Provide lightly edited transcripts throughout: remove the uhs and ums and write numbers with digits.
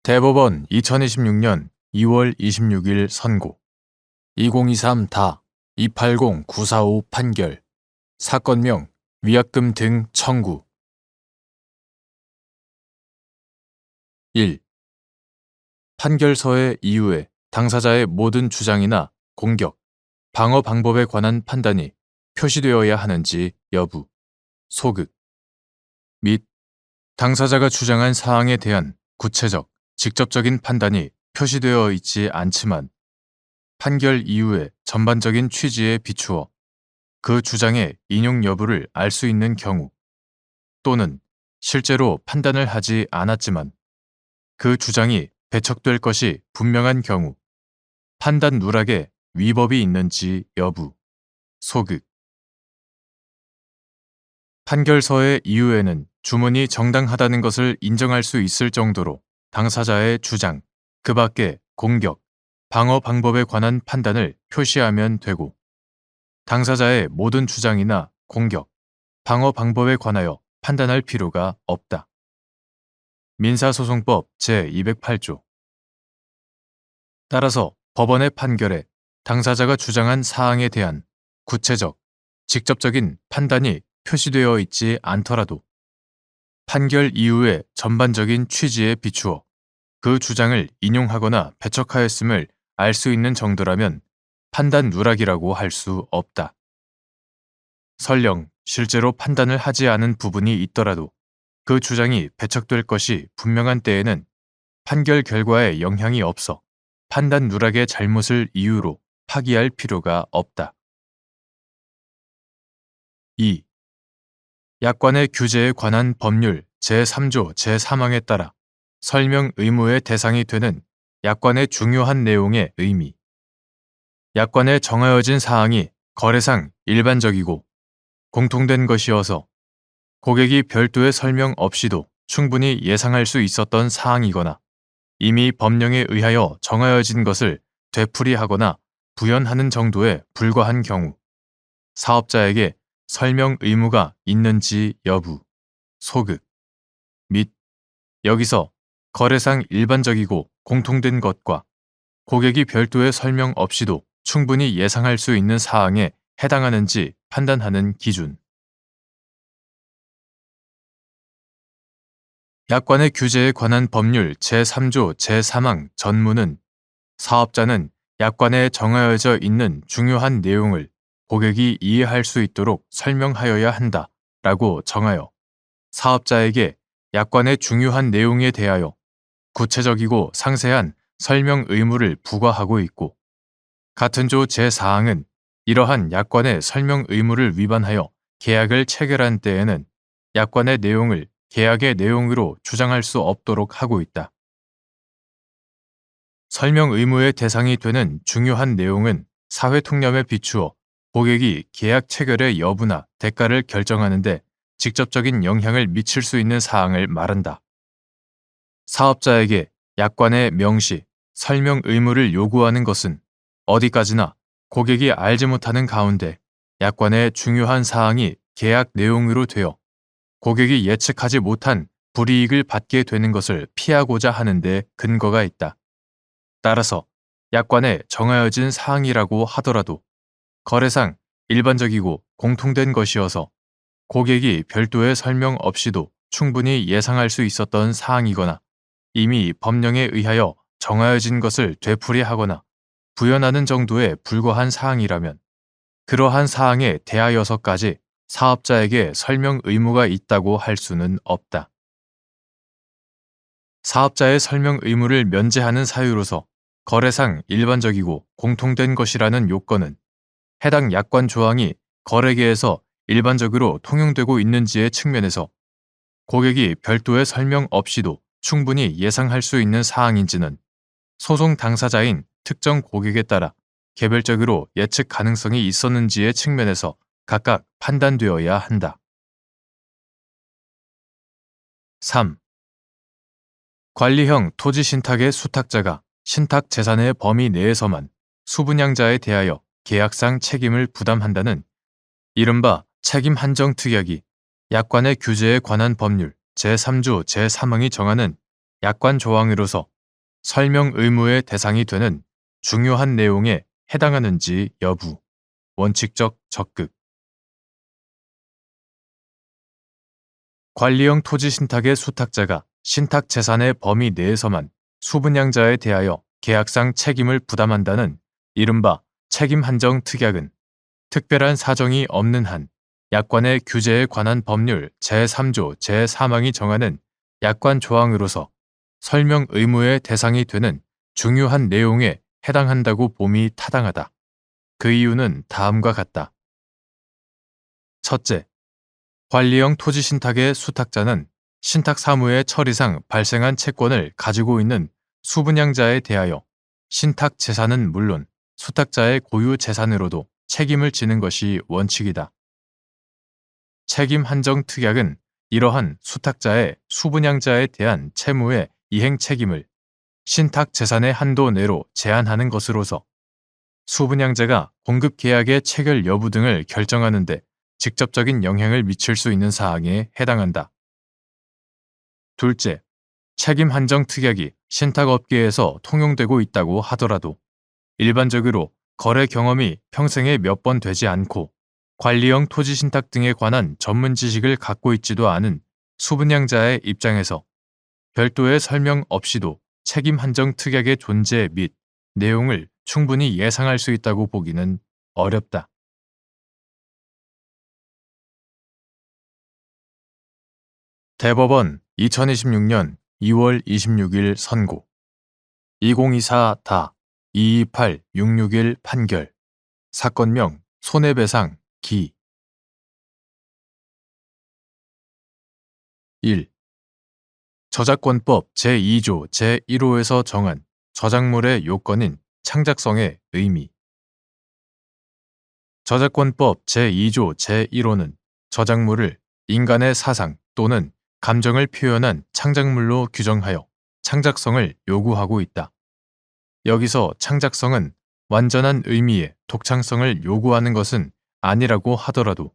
대법원 2026년 2월 26일 선고 2023-280-945 판결 사건명 위약금 등 청구 1. 판결서의 이유에 당사자의 모든 주장이나 공격, 방어 방법에 관한 판단이 표시되어야 하는지 여부, 소극 및 당사자가 주장한 사항에 대한 구체적, 직접적인 판단이 표시되어 있지 않지만 판결 이후의 전반적인 취지에 비추어 그 주장의 인용 여부를 알 수 있는 경우 또는 실제로 판단을 하지 않았지만 그 주장이 배척될 것이 분명한 경우 판단 누락에 위법이 있는지 여부, 소극 판결서의 이유에는 주문이 정당하다는 것을 인정할 수 있을 정도로 당사자의 주장, 그 밖의 공격, 방어 방법에 관한 판단을 표시하면 되고 당사자의 모든 주장이나 공격, 방어 방법에 관하여 판단할 필요가 없다. 민사소송법 제208조 따라서 법원의 판결에 당사자가 주장한 사항에 대한 구체적, 직접적인 판단이 표시되어 있지 않더라도 판결 이후의 전반적인 취지에 비추어 그 주장을 인용하거나 배척하였음을 알 수 있는 정도라면 판단 누락이라고 할 수 없다. 설령 실제로 판단을 하지 않은 부분이 있더라도 그 주장이 배척될 것이 분명한 때에는 판결 결과에 영향이 없어 판단 누락의 잘못을 이유로 파기할 필요가 없다. 2. 약관의 규제에 관한 법률 제3조 제3항에 따라 설명 의무의 대상이 되는 약관의 중요한 내용의 의미. 약관에 정하여진 사항이 거래상 일반적이고 공통된 것이어서 고객이 별도의 설명 없이도 충분히 예상할 수 있었던 사항이거나 이미 법령에 의하여 정하여진 것을 되풀이하거나 부연하는 정도에 불과한 경우 사업자에게 설명 의무가 있는지 여부, 소극 및 여기서 거래상 일반적이고 공통된 것과 고객이 별도의 설명 없이도 충분히 예상할 수 있는 사항에 해당하는지 판단하는 기준. 약관의 규제에 관한 법률 제3조 제3항 전문은 사업자는 약관에 정하여져 있는 중요한 내용을 고객이 이해할 수 있도록 설명하여야 한다 라고 정하여 사업자에게 약관의 중요한 내용에 대하여 구체적이고 상세한 설명 의무를 부과하고 있고 같은 조 제4항은 이러한 약관의 설명 의무를 위반하여 계약을 체결한 때에는 약관의 내용을 계약의 내용으로 주장할 수 없도록 하고 있다. 설명 의무의 대상이 되는 중요한 내용은 사회 통념에 비추어 고객이 계약 체결의 여부나 대가를 결정하는데 직접적인 영향을 미칠 수 있는 사항을 말한다. 사업자에게 약관의 명시, 설명 의무를 요구하는 것은 어디까지나 고객이 알지 못하는 가운데 약관의 중요한 사항이 계약 내용으로 되어 고객이 예측하지 못한 불이익을 받게 되는 것을 피하고자 하는데 근거가 있다. 따라서 약관에 정하여진 사항이라고 하더라도 거래상 일반적이고 공통된 것이어서 고객이 별도의 설명 없이도 충분히 예상할 수 있었던 사항이거나 이미 법령에 의하여 정하여진 것을 되풀이하거나 부연하는 정도에 불과한 사항이라면 그러한 사항에 대하여서까지 사업자에게 설명 의무가 있다고 할 수는 없다. 사업자의 설명 의무를 면제하는 사유로서 거래상 일반적이고 공통된 것이라는 요건은 해당 약관 조항이 거래계에서 일반적으로 통용되고 있는지의 측면에서 고객이 별도의 설명 없이도 충분히 예상할 수 있는 사항인지는 소송 당사자인 특정 고객에 따라 개별적으로 예측 가능성이 있었는지의 측면에서 각각 판단되어야 한다. 3. 관리형 토지 신탁의 수탁자가 신탁 재산의 범위 내에서만 수분양자에 대하여 계약상 책임을 부담한다는 이른바 책임 한정 특약이 약관의 규제에 관한 법률 제3조 제3항이 정하는 약관 조항으로서 설명 의무의 대상이 되는 중요한 내용에 해당하는지 여부, 원칙적 적극. 관리형 토지 신탁의 수탁자가 신탁 재산의 범위 내에서만 수분양자에 대하여 계약상 책임을 부담한다는 이른바 책임 한정 특약은 특별한 사정이 없는 한 약관의 규제에 관한 법률 제3조 제3항이 정하는 약관 조항으로서 설명 의무의 대상이 되는 중요한 내용에 해당한다고 봄이 타당하다. 그 이유는 다음과 같다. 첫째, 관리형 토지 신탁의 수탁자는 신탁 사무의 처리상 발생한 채권을 가지고 있는 수분양자에 대하여 신탁 재산은 물론 수탁자의 고유 재산으로도 책임을 지는 것이 원칙이다. 책임 한정 특약은 이러한 수탁자의 수분양자에 대한 채무의 이행 책임을 신탁 재산의 한도 내로 제한하는 것으로서 수분양자가 공급 계약의 체결 여부 등을 결정하는 데 직접적인 영향을 미칠 수 있는 사항에 해당한다. 둘째, 책임 한정 특약이 신탁업계에서 통용되고 있다고 하더라도 일반적으로 거래 경험이 평생에 몇 번 되지 않고 관리형 토지 신탁 등에 관한 전문 지식을 갖고 있지도 않은 수분양자의 입장에서 별도의 설명 없이도 책임 한정 특약의 존재 및 내용을 충분히 예상할 수 있다고 보기는 어렵다. 대법원 2026년 2월 26일 선고 2024-228-661 판결 사건명 손해배상 기 1. 저작권법 제2조 제1호에서 정한 저작물의 요건인 창작성의 의미 저작권법 제2조 제1호는 저작물을 인간의 사상 또는 감정을 표현한 창작물로 규정하여 창작성을 요구하고 있다. 여기서 창작성은 완전한 의미의 독창성을 요구하는 것은 아니라고 하더라도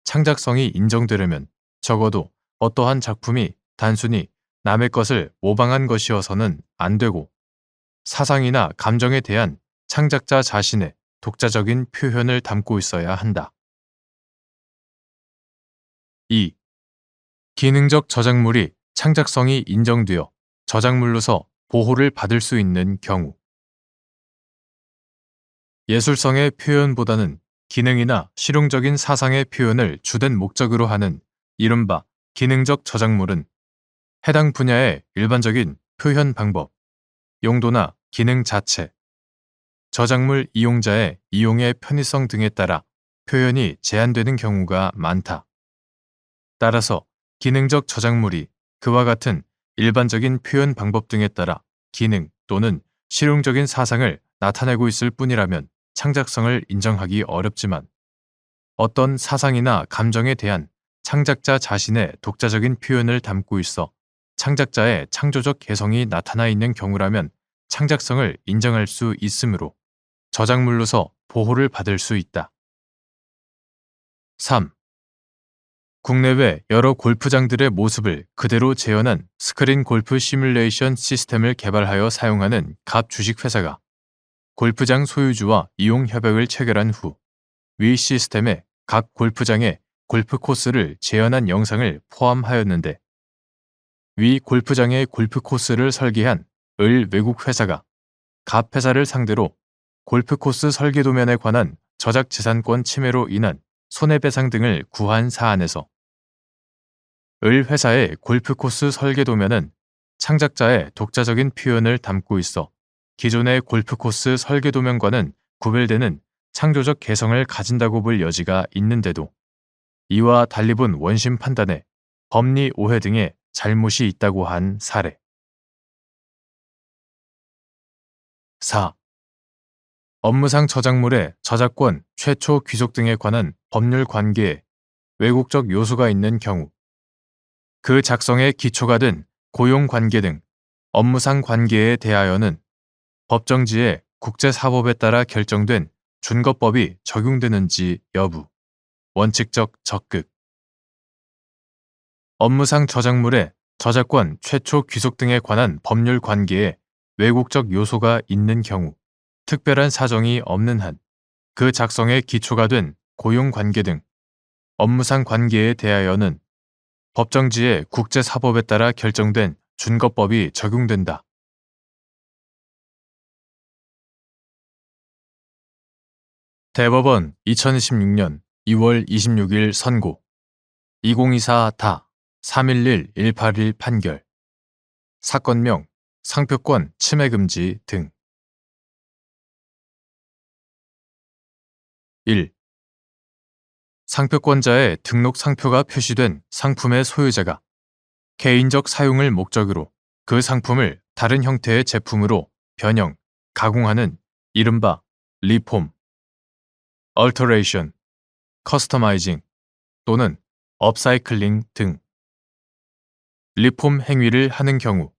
창작성이 인정되려면 적어도 어떠한 작품이 단순히 남의 것을 모방한 것이어서는 안 되고 사상이나 감정에 대한 창작자 자신의 독자적인 표현을 담고 있어야 한다. 2. 기능적 저작물이 창작성이 인정되어 저작물로서 보호를 받을 수 있는 경우 예술성의 표현보다는 기능이나 실용적인 사상의 표현을 주된 목적으로 하는 이른바 기능적 저작물은 해당 분야의 일반적인 표현 방법, 용도나 기능 자체, 저작물 이용자의 이용의 편의성 등에 따라 표현이 제한되는 경우가 많다. 따라서 기능적 저작물이 그와 같은 일반적인 표현 방법 등에 따라 기능 또는 실용적인 사상을 나타내고 있을 뿐이라면 창작성을 인정하기 어렵지만 어떤 사상이나 감정에 대한 창작자 자신의 독자적인 표현을 담고 있어 창작자의 창조적 개성이 나타나 있는 경우라면 창작성을 인정할 수 있으므로 저작물로서 보호를 받을 수 있다. 3. 국내외 여러 골프장들의 모습을 그대로 재현한 스크린 골프 시뮬레이션 시스템을 개발하여 사용하는 갑 주식회사가 골프장 소유주와 이용 협약을 체결한 후 위 시스템에 각 골프장의 골프 코스를 재현한 영상을 포함하였는데 위 골프장의 골프 코스를 설계한 을 외국 회사가 갑 회사를 상대로 골프 코스 설계 도면에 관한 저작 재산권 침해로 인한 손해배상 등을 구한 사안에서 을 회사의 골프 코스 설계 도면은 창작자의 독자적인 표현을 담고 있어 기존의 골프 코스 설계 도면과는 구별되는 창조적 개성을 가진다고 볼 여지가 있는데도 이와 달리 본 원심 판단에 법리 오해 등의 잘못이 있다고 한 사례. 4. 업무상 저작물의 저작권, 최초 귀속 등에 관한 법률 관계에 외국적 요소가 있는 경우 그 작성의 기초가 된 고용관계 등 업무상 관계에 대하여는 법정지의 국제사법에 따라 결정된 준거법이 적용되는지 여부, 원칙적 적극 업무상 저작물의 저작권, 최초 귀속 등에 관한 법률 관계에 외국적 요소가 있는 경우, 특별한 사정이 없는 한, 그 작성에 기초가 된 고용관계 등 업무상 관계에 대하여는 법정지의 국제사법에 따라 결정된 준거법이 적용된다. 대법원 2016년 2월 26일 선고 2024다 311-181 판결 사건명 상표권 침해금지 등 1. 상표권자의 등록 상표가 표시된 상품의 소유자가 개인적 사용을 목적으로 그 상품을 다른 형태의 제품으로 변형, 가공하는 이른바 리폼, alteration, customizing 또는 업사이클링 등 리폼 행위를 하는 경우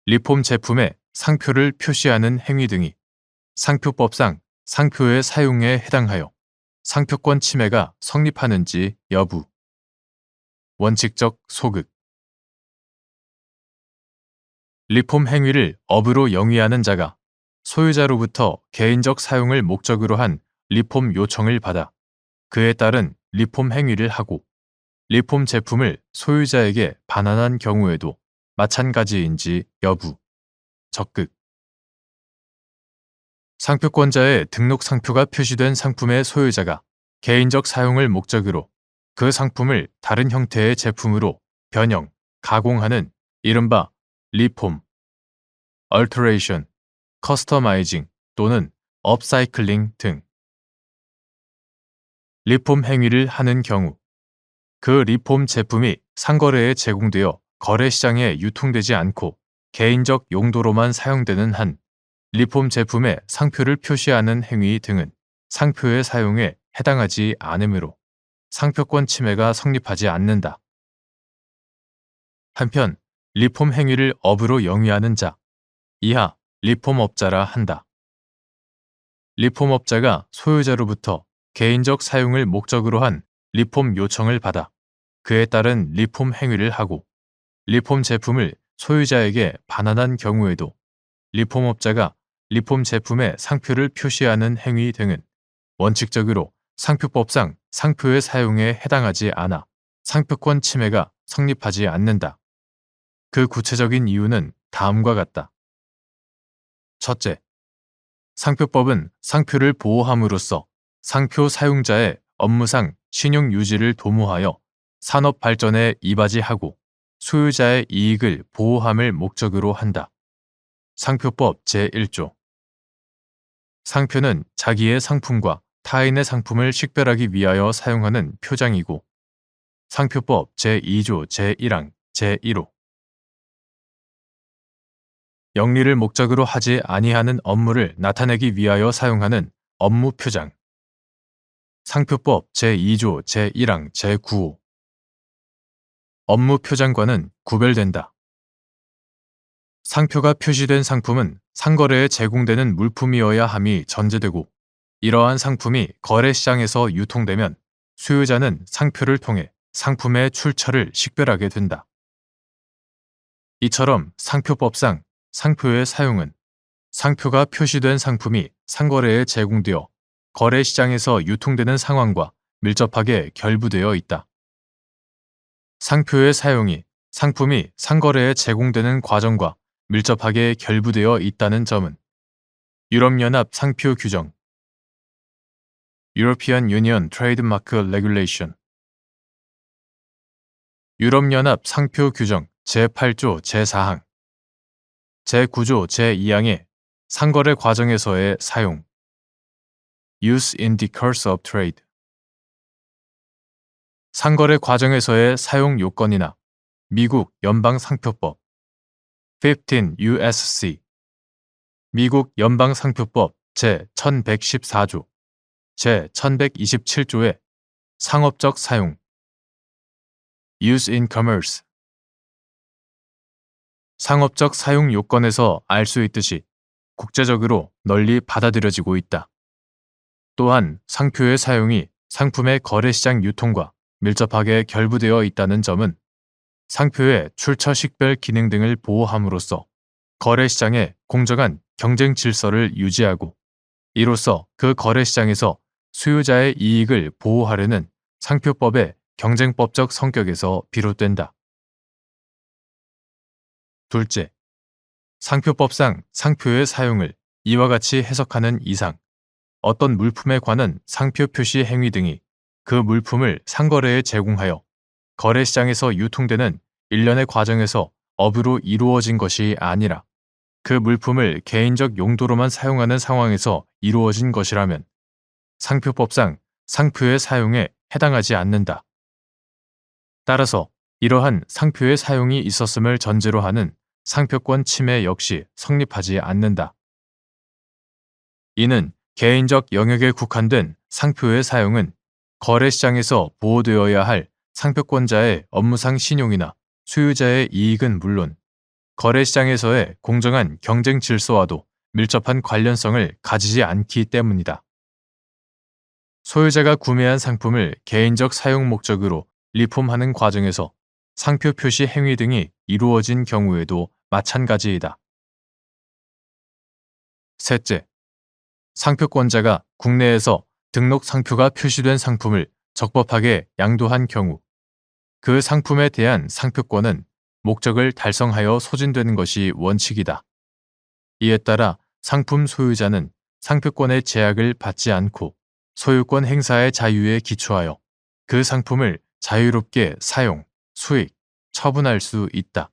리폼 제품의 상표를 표시하는 행위 등이 상표법상 상표의 사용에 해당하여 상표권 침해가 성립하는지 여부. 원칙적 소극. 리폼 행위를 업으로 영위하는 자가 소유자로부터 개인적 사용을 목적으로 한 리폼 요청을 받아 그에 따른 리폼 행위를 하고 리폼 제품을 소유자에게 반환한 경우에도 마찬가지인지 여부. 적극. 상표권자의 등록 상표가 표시된 상품의 소유자가 개인적 사용을 목적으로 그 상품을 다른 형태의 제품으로 변형, 가공하는 이른바 리폼, alteration, customizing 또는 업사이클링 등 리폼 행위를 하는 경우 그 리폼 제품이 상거래에 제공되어 거래시장에 유통되지 않고 개인적 용도로만 사용되는 한 리폼 제품의 상표를 표시하는 행위 등은 상표의 사용에 해당하지 않으므로 상표권 침해가 성립하지 않는다. 한편 리폼 행위를 업으로 영위하는 자, 이하 리폼업자라 한다. 리폼업자가 소유자로부터 개인적 사용을 목적으로 한 리폼 요청을 받아 그에 따른 리폼 행위를 하고 리폼 제품을 소유자에게 반환한 경우에도 리폼업자가 리폼 제품의 상표를 표시하는 행위 등은 원칙적으로 상표법상 상표의 사용에 해당하지 않아 상표권 침해가 성립하지 않는다. 그 구체적인 이유는 다음과 같다. 첫째, 상표법은 상표를 보호함으로써 상표 사용자의 업무상 신용 유지를 도모하여 산업 발전에 이바지하고 소유자의 이익을 보호함을 목적으로 한다. 상표법 제1조. 상표는 자기의 상품과 타인의 상품을 식별하기 위하여 사용하는 표장이고 상표법 제2조 제1항 제1호. 영리를 목적으로 하지 아니하는 업무를 나타내기 위하여 사용하는 업무 표장. 상표법 제2조 제1항 제9호. 업무 표장과는 구별된다. 상표가 표시된 상품은 상거래에 제공되는 물품이어야 함이 전제되고 이러한 상품이 거래시장에서 유통되면 수요자는 상표를 통해 상품의 출처를 식별하게 된다. 이처럼 상표법상 상표의 사용은 상표가 표시된 상품이 상거래에 제공되어 거래시장에서 유통되는 상황과 밀접하게 결부되어 있다. 상표의 사용이 상품이 상거래에 제공되는 과정과 밀접하게 결부되어 있다는 점은 유럽연합 상표 규정 European Union Trademark Regulation 유럽연합 상표 규정 제8조 제4항 제9조 제2항의 상거래 과정에서의 사용 Use in the course of trade 상거래 과정에서의 사용 요건이나 미국 연방상표법 15 USC 미국 연방상표법 제1114조 제1127조의 상업적 사용 Use in commerce 상업적 사용 요건에서 알 수 있듯이 국제적으로 널리 받아들여지고 있다. 또한 상표의 사용이 상품의 거래시장 유통과 밀접하게 결부되어 있다는 점은 상표의 출처 식별 기능 등을 보호함으로써 거래시장의 공정한 경쟁 질서를 유지하고 이로써 그 거래 시장에서 수요자의 이익을 보호하려는 상표법의 경쟁법적 성격에서 비롯된다. 둘째, 상표법상 상표의 사용을 이와 같이 해석하는 이상 어떤 물품에 관한 상표 표시 행위 등이 그 물품을 상거래에 제공하여 거래시장에서 유통되는 일련의 과정에서 업으로 이루어진 것이 아니라 그 물품을 개인적 용도로만 사용하는 상황에서 이루어진 것이라면 상표법상 상표의 사용에 해당하지 않는다. 따라서 이러한 상표의 사용이 있었음을 전제로 하는 상표권 침해 역시 성립하지 않는다. 이는 개인적 영역에 국한된 상표의 사용은 거래시장에서 보호되어야 할 상표권자의 업무상 신용이나 소유자의 이익은 물론 거래시장에서의 공정한 경쟁 질서와도 밀접한 관련성을 가지지 않기 때문이다. 소유자가 구매한 상품을 개인적 사용 목적으로 리폼하는 과정에서 상표 표시 행위 등이 이루어진 경우에도 마찬가지이다. 셋째, 상표권자가 국내에서 등록 상표가 표시된 상품을 적법하게 양도한 경우 그 상품에 대한 상표권은 목적을 달성하여 소진되는 것이 원칙이다. 이에 따라 상품 소유자는 상표권의 제약을 받지 않고 소유권 행사의 자유에 기초하여 그 상품을 자유롭게 사용, 수익, 처분할 수 있다.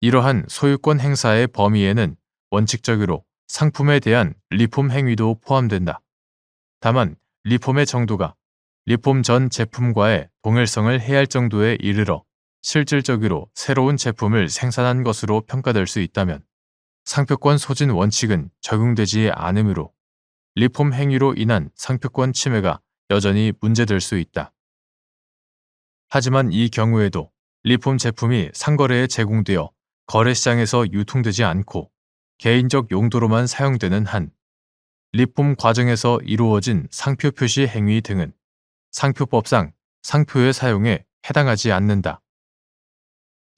이러한 소유권 행사의 범위에는 원칙적으로 상품에 대한 리폼 행위도 포함된다. 다만 리폼의 정도가 리폼 전 제품과의 동일성을 해할 정도에 이르러 실질적으로 새로운 제품을 생산한 것으로 평가될 수 있다면 상표권 소진 원칙은 적용되지 않으므로 리폼 행위로 인한 상표권 침해가 여전히 문제될 수 있다. 하지만 이 경우에도 리폼 제품이 상거래에 제공되어 거래시장에서 유통되지 않고 개인적 용도로만 사용되는 한 리폼 과정에서 이루어진 상표 표시 행위 등은 상표법상 상표의 사용에 해당하지 않는다.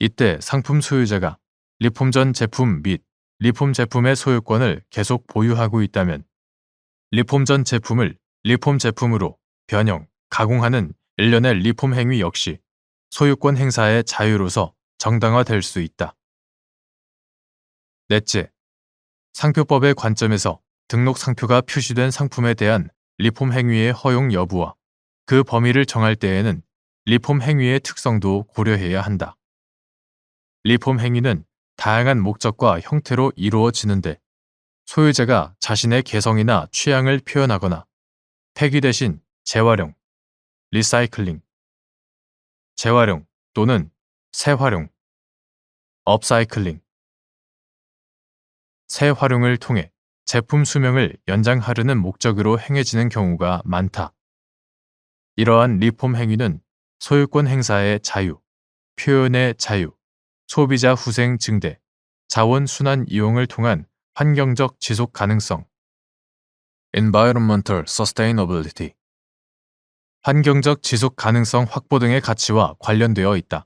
이때 상품 소유자가 리폼 전 제품 및 리폼 제품의 소유권을 계속 보유하고 있다면 리폼 전 제품을 리폼 제품으로 변형, 가공하는 일련의 리폼 행위 역시 소유권 행사의 자유로서 정당화될 수 있다. 넷째, 상표법의 관점에서 등록 상표가 표시된 상품에 대한 리폼 행위의 허용 여부와 그 범위를 정할 때에는 리폼 행위의 특성도 고려해야 한다. 리폼 행위는 다양한 목적과 형태로 이루어지는데 소유자가 자신의 개성이나 취향을 표현하거나 폐기 대신 재활용, 리사이클링, 재활용 또는 재활용, 업사이클링, 재활용을 통해 제품 수명을 연장하려는 목적으로 행해지는 경우가 많다. 이러한 리폼 행위는 소유권 행사의 자유, 표현의 자유, 소비자 후생 증대, 자원 순환 이용을 통한 환경적 지속 가능성, Environmental Sustainability, 환경적 지속 가능성 확보 등의 가치와 관련되어 있다.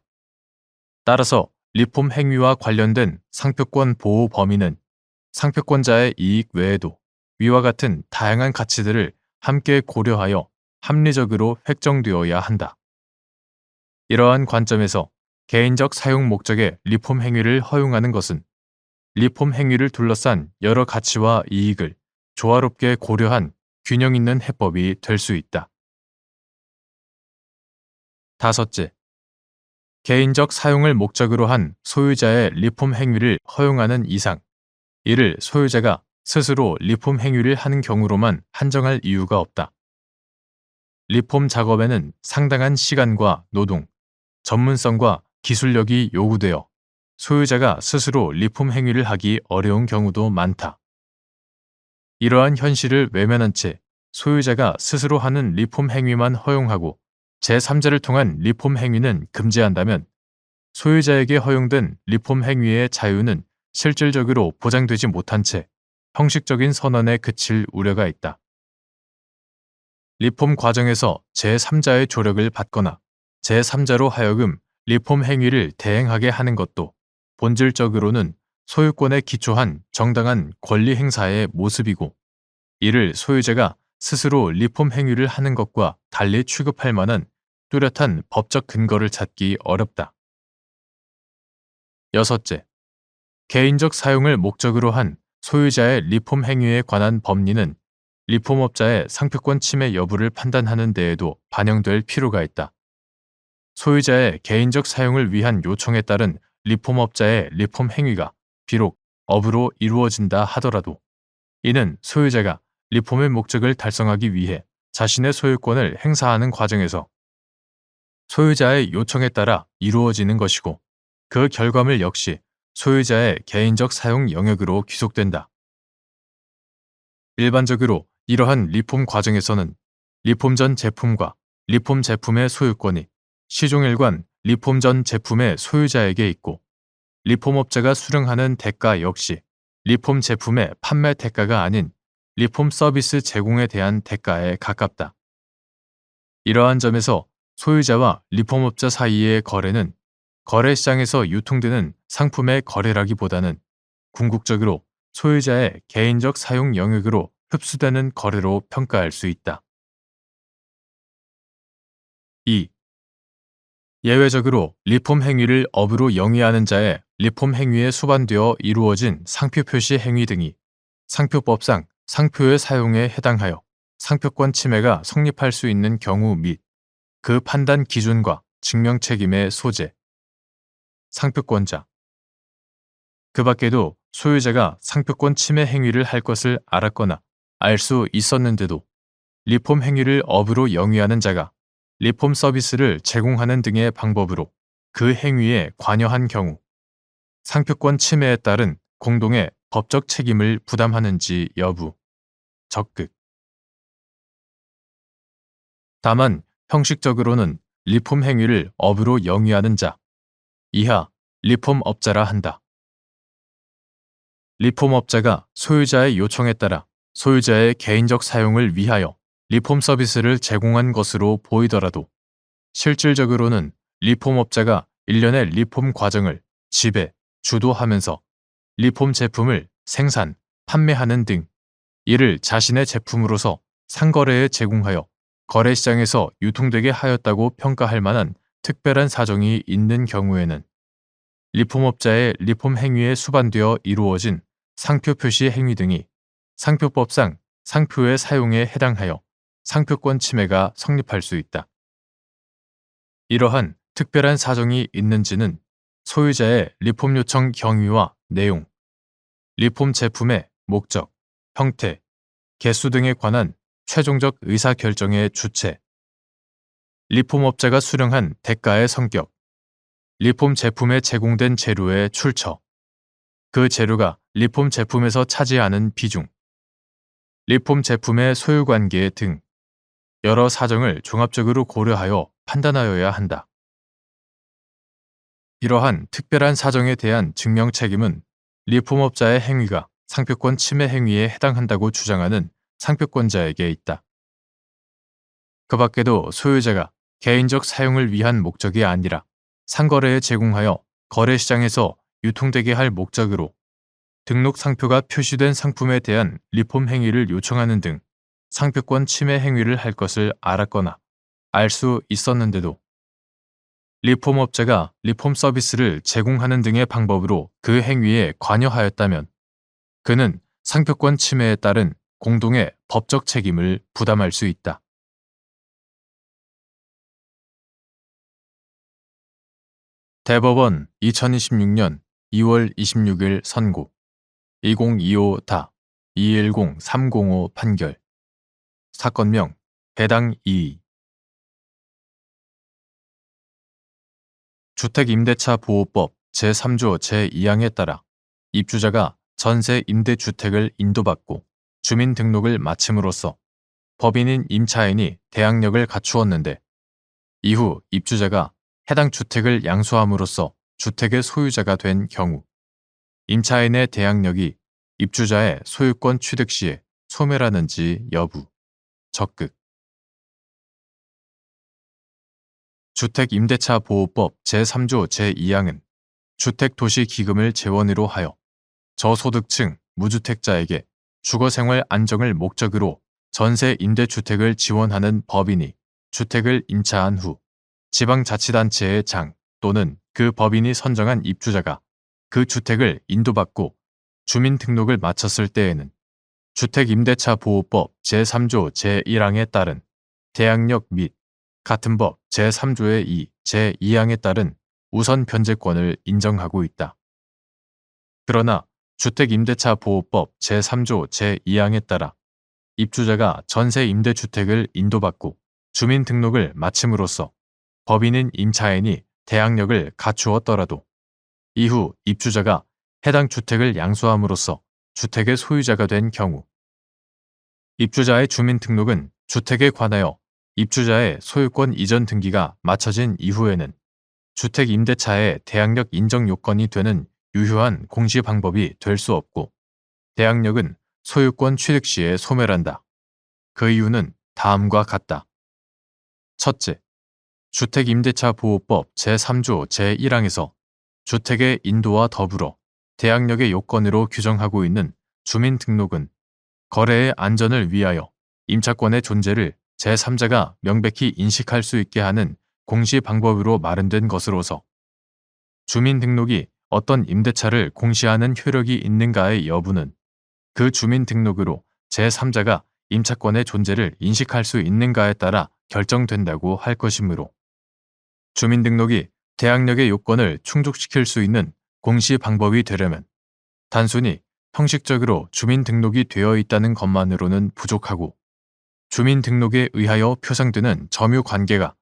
따라서 리폼 행위와 관련된 상표권 보호 범위는 상표권자의 이익 외에도 위와 같은 다양한 가치들을 함께 고려하여 합리적으로 획정되어야 한다. 이러한 관점에서 개인적 사용 목적의 리폼 행위를 허용하는 것은 리폼 행위를 둘러싼 여러 가치와 이익을 조화롭게 고려한 균형 있는 해법이 될 수 있다. 다섯째, 개인적 사용을 목적으로 한 소유자의 리폼 행위를 허용하는 이상 이를 소유자가 스스로 리폼 행위를 하는 경우로만 한정할 이유가 없다. 리폼 작업에는 상당한 시간과 노동, 전문성과 기술력이 요구되어 소유자가 스스로 리폼 행위를 하기 어려운 경우도 많다. 이러한 현실을 외면한 채 소유자가 스스로 하는 리폼 행위만 허용하고 제3자를 통한 리폼 행위는 금지한다면 소유자에게 허용된 리폼 행위의 자유는 실질적으로 보장되지 못한 채 형식적인 선언에 그칠 우려가 있다. 리폼 과정에서 제3자의 조력을 받거나 제3자로 하여금 리폼 행위를 대행하게 하는 것도 본질적으로는 소유권에 기초한 정당한 권리 행사의 모습이고, 이를 소유자가 스스로 리폼 행위를 하는 것과 달리 취급할 만한 뚜렷한 법적 근거를 찾기 어렵다. 여섯째, 개인적 사용을 목적으로 한 소유자의 리폼 행위에 관한 법리는 리폼업자의 상표권 침해 여부를 판단하는 데에도 반영될 필요가 있다. 소유자의 개인적 사용을 위한 요청에 따른 리폼업자의 리폼 행위가 비록 업으로 이루어진다 하더라도 이는 소유자가 리폼의 목적을 달성하기 위해 자신의 소유권을 행사하는 과정에서 소유자의 요청에 따라 이루어지는 것이고, 그 결과물 역시 소유자의 개인적 사용 영역으로 귀속된다. 일반적으로 이러한 리폼 과정에서는 리폼 전 제품과 리폼 제품의 소유권이 시종일관 리폼 전 제품의 소유자에게 있고, 리폼업자가 수령하는 대가 역시 리폼 제품의 판매 대가가 아닌 리폼 서비스 제공에 대한 대가에 가깝다. 이러한 점에서 소유자와 리폼업자 사이의 거래는 거래시장에서 유통되는 상품의 거래라기보다는 궁극적으로 소유자의 개인적 사용 영역으로 흡수되는 거래로 평가할 수 있다. 2. 예외적으로 리폼 행위를 업으로 영위하는 자의 리폼 행위에 수반되어 이루어진 상표 표시 행위 등이 상표법상 상표의 사용에 해당하여 상표권 침해가 성립할 수 있는 경우 및 그 판단 기준과 증명 책임의 소재, 상표권자. 그 밖에도 소유자가 상표권 침해 행위를 할 것을 알았거나 알 수 있었는데도 리폼 행위를 업으로 영위하는 자가 리폼 서비스를 제공하는 등의 방법으로 그 행위에 관여한 경우 상표권 침해에 따른 공동의 법적 책임을 부담하는지 여부, 적극. 다만 형식적으로는 리폼 행위를 업으로 영위하는 자, 이하 리폼업자라 한다. 리폼업자가 소유자의 요청에 따라 소유자의 개인적 사용을 위하여 리폼 서비스를 제공한 것으로 보이더라도 실질적으로는 리폼업자가 일련의 리폼 과정을 지배, 주도하면서 리폼 제품을 생산, 판매하는 등 이를 자신의 제품으로서 상거래에 제공하여 거래시장에서 유통되게 하였다고 평가할 만한 특별한 사정이 있는 경우에는 리폼업자의 리폼 행위에 수반되어 이루어진 상표 표시 행위 등이 상표법상 상표의 사용에 해당하여 상표권 침해가 성립할 수 있다. 이러한 특별한 사정이 있는지는 소유자의 리폼 요청 경위와 내용, 리폼 제품의 목적, 형태, 개수 등에 관한 최종적 의사결정의 주체, 리폼업자가 수령한 대가의 성격, 리폼 제품에 제공된 재료의 출처, 그 재료가 리폼 제품에서 차지하는 비중, 리폼 제품의 소유관계 등 여러 사정을 종합적으로 고려하여 판단하여야 한다. 이러한 특별한 사정에 대한 증명 책임은 리폼업자의 행위가 상표권 침해 행위에 해당한다고 주장하는 상표권자에게 있다. 그 밖에도 소유자가 개인적 사용을 위한 목적이 아니라 상거래에 제공하여 거래시장에서 유통되게 할 목적으로 등록 상표가 표시된 상품에 대한 리폼 행위를 요청하는 등 상표권 침해 행위를 할 것을 알았거나 알 수 있었는데도 리폼업자가 리폼 서비스를 제공하는 등의 방법으로 그 행위에 관여하였다면 그는 상표권 침해에 따른 공동의 법적 책임을 부담할 수 있다. 대법원 2026년 2월 26일 선고 2025-210305 판결 사건명 배당 2 주택임대차 보호법 제3조 제2항에 따라 입주자가 전세 임대주택을 인도받고 주민등록을 마침으로써 법인인 임차인이 대항력을 갖추었는데 이후 입주자가 해당 주택을 양수함으로써 주택의 소유자가 된 경우 임차인의 대항력이 입주자의 소유권 취득 시에 소멸하는지 여부, 적극. 주택임대차 보호법 제3조 제2항은 주택도시기금을 재원으로 하여 저소득층, 무주택자에게 주거생활 안정을 목적으로 전세 임대주택을 지원하는 법인이 주택을 임차한 후 지방자치단체의 장 또는 그 법인이 선정한 입주자가 그 주택을 인도받고 주민등록을 마쳤을 때에는 주택임대차보호법 제3조 제1항에 따른 대항력 및 같은 법 제3조의 2, 제2항에 따른 우선 변제권을 인정하고 있다. 그러나 주택임대차보호법 제3조 제2항에 따라 입주자가 전세 임대주택을 인도받고 주민등록을 마침으로써 법인인 임차인이 대항력을 갖추었더라도 이후 입주자가 해당 주택을 양수함으로써 주택의 소유자가 된 경우 입주자의 주민등록은 주택에 관하여 입주자의 소유권 이전 등기가 마쳐진 이후에는 주택임대차의 대항력 인정 요건이 되는 유효한 공시 방법이 될 수 없고 대항력은 소유권 취득 시에 소멸한다. 그 이유는 다음과 같다. 첫째, 주택임대차보호법 제3조 제1항에서 주택의 인도와 더불어 대항력의 요건으로 규정하고 있는 주민등록은 거래의 안전을 위하여 임차권의 존재를 제3자가 명백히 인식할 수 있게 하는 공시 방법으로 마련된 것으로서 주민등록이 어떤 임대차를 공시하는 효력이 있는가의 여부는 그 주민등록으로 제3자가 임차권의 존재를 인식할 수 있는가에 따라 결정된다고 할 것이므로 주민등록이 대항력의 요건을 충족시킬 수 있는 공시 방법이 되려면 단순히 형식적으로 주민등록이 되어 있다는 것만으로는 부족하고 주민등록에 의하여 표상되는 점유관계가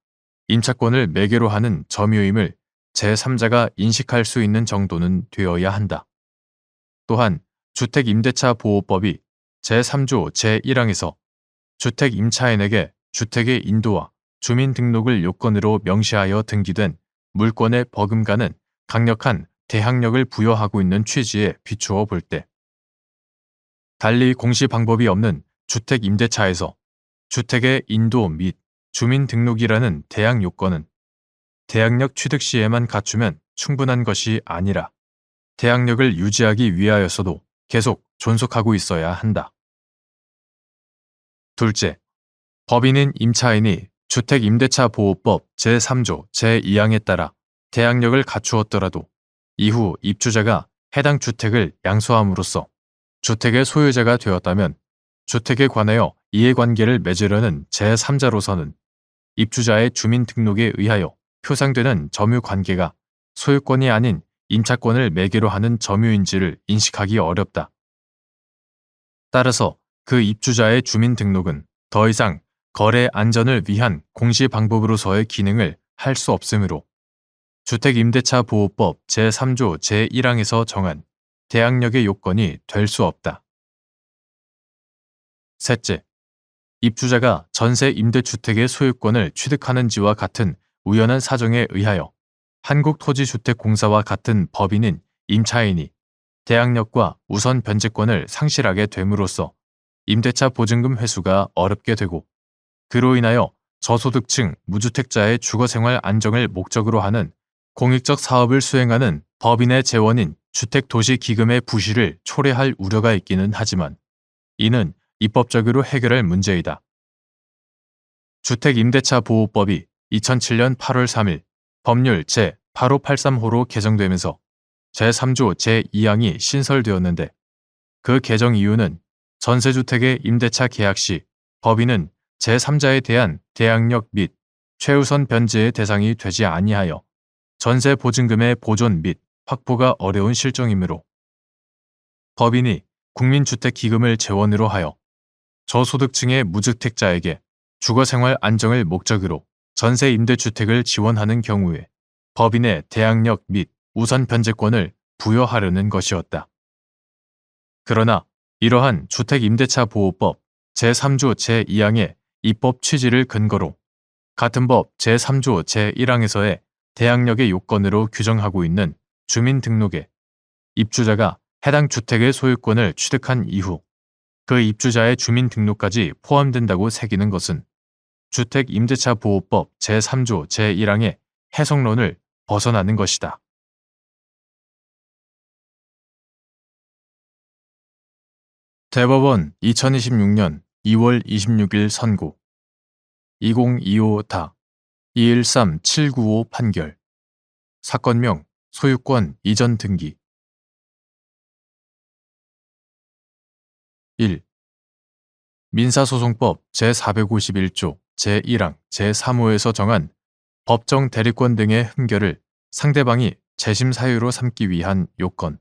임차권을 매개로 하는 점유임을 제3자가 인식할 수 있는 정도는 되어야 한다. 또한 주택임대차보호법이 제3조 제1항에서 주택임차인에게 주택의 인도와 주민등록을 요건으로 명시하여 등기된 물권의 버금가는 강력한 대항력을 부여하고 있는 취지에 비추어 볼 때 달리 공시 방법이 없는 주택임대차에서 주택의 인도 및 주민등록이라는 대항 요건은 대항력 취득 시에만 갖추면 충분한 것이 아니라 대항력을 유지하기 위하여서도 계속 존속하고 있어야 한다. 둘째, 법인인 임차인이 주택임대차보호법 제3조 제2항에 따라 대항력을 갖추었더라도 이후 입주자가 해당 주택을 양수함으로써 주택의 소유자가 되었다면 주택에 관하여 이해관계를 맺으려는 제3자로서는 입주자의 주민등록에 의하여 표상되는 점유관계가 소유권이 아닌 임차권을 매개로 하는 점유인지를 인식하기 어렵다. 따라서 그 입주자의 주민등록은 더 이상 거래 안전을 위한 공시 방법으로서의 기능을 할 수 없으므로 주택임대차보호법 제3조 제1항에서 정한 대항력의 요건이 될 수 없다. 셋째, 입주자가 전세 임대주택의 소유권을 취득하는지와 같은 우연한 사정에 의하여 한국토지주택공사와 같은 법인인 임차인이 대항력과 우선 변제권을 상실하게 됨으로써 임대차 보증금 회수가 어렵게 되고 그로 인하여 저소득층 무주택자의 주거생활 안정을 목적으로 하는 공익적 사업을 수행하는 법인의 재원인 주택도시기금의 부실을 초래할 우려가 있기는 하지만 이는 입법적으로 해결할 문제이다. 주택임대차보호법이 2007년 8월 3일 법률 제8583호로 개정되면서 제3조 제2항이 신설되었는데 그 개정 이유는 전세주택의 임대차 계약 시 법인은 제3자에 대한 대항력 및 최우선 변제의 대상이 되지 아니하여 전세 보증금의 보존 및 확보가 어려운 실정이므로 법인이 국민주택기금을 재원으로 하여 저소득층의 무주택자에게 주거생활 안정을 목적으로 전세 임대주택을 지원하는 경우에 법인의 대항력 및 우선 변제권을 부여하려는 것이었다. 그러나 이러한 주택임대차보호법 제3조 제2항의 입법 취지를 근거로 같은 법 제3조 제1항에서의 대항력의 요건으로 규정하고 있는 주민등록에 입주자가 해당 주택의 소유권을 취득한 이후 그 입주자의 주민등록까지 포함된다고 새기는 것은 주택임대차보호법 제3조 제1항의 해석론을 벗어나는 것이다. 대법원 2026년 2월 26일 선고 2025다 213795 판결 사건명 소유권 이전 등기 1. 민사소송법 제451조 제1항 제3호에서 정한 법정 대리권 등의 흠결을 상대방이 재심 사유로 삼기 위한 요건.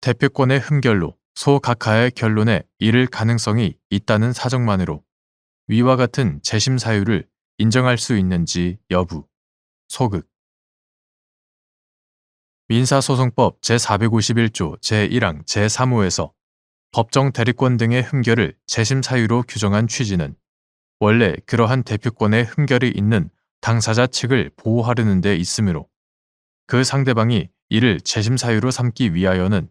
대표권의 흠결로 소각하의 결론에 이를 가능성이 있다는 사정만으로 위와 같은 재심 사유를 인정할 수 있는지 여부. 소극. 민사소송법 제451조 제1항 제3호에서 법정 대리권 등의 흠결을 재심 사유로 규정한 취지는 원래 그러한 대표권의 흠결이 있는 당사자 측을 보호하려는 데 있으므로 그 상대방이 이를 재심 사유로 삼기 위하여는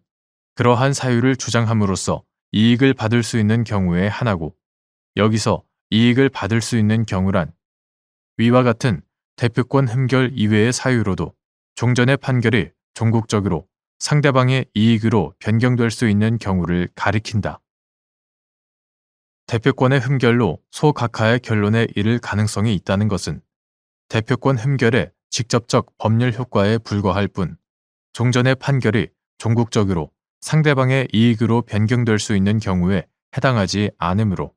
그러한 사유를 주장함으로써 이익을 받을 수 있는 경우에 하나고, 여기서 이익을 받을 수 있는 경우란 위와 같은 대표권 흠결 이외의 사유로도 종전의 판결이 종국적으로 상대방의 이익으로 변경될 수 있는 경우를 가리킨다. 대표권의 흠결로 소각하의 결론에 이를 가능성이 있다는 것은 대표권 흠결의 직접적 법률 효과에 불과할 뿐 종전의 판결이 종국적으로 상대방의 이익으로 변경될 수 있는 경우에 해당하지 않으므로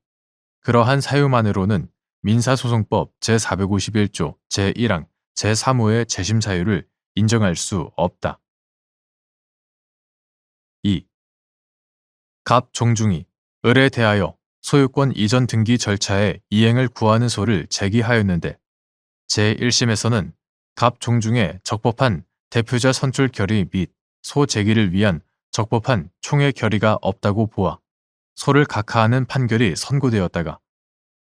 그러한 사유만으로는 민사소송법 제451조 제1항 제3호의 재심 사유를 인정할 수 없다. 2. 갑 종중이 을에 대하여 소유권 이전 등기 절차의 이행을 구하는 소를 제기하였는데 제1심에서는 갑 종중의 적법한 대표자 선출 결의 및 소 제기를 위한 적법한 총회 결의가 없다고 보아 소를 각하하는 판결이 선고되었다가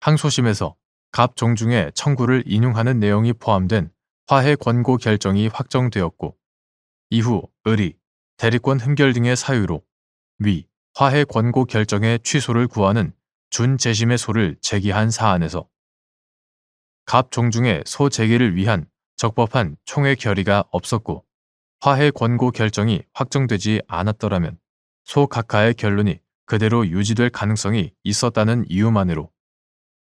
항소심에서 갑 종중의 청구를 인용하는 내용이 포함된 화해 권고 결정이 확정되었고 이후 을이 대리권 흠결 등의 사유로 위 화해 권고 결정의 취소를 구하는 준재심의 소를 제기한 사안에서 갑 종중의 소 제기를 위한 적법한 총회 결의가 없었고 화해 권고 결정이 확정되지 않았더라면 소 각하의 결론이 그대로 유지될 가능성이 있었다는 이유만으로